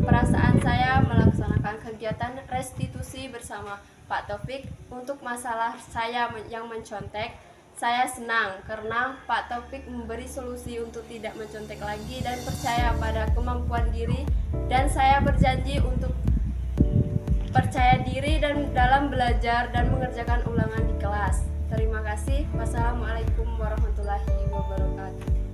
Perasaan saya melaksanakan kegiatan restitusi bersama Pak Taufik untuk masalah saya yang mencontek. Saya senang karena Pak Taufik memberi solusi untuk tidak mencontek lagi dan percaya pada kemampuan diri, dan saya berjanji untuk percaya diri dan dalam belajar dan mengerjakan ulangan di kelas. Terima kasih. Wassalamualaikum warahmatullahi wabarakatuh.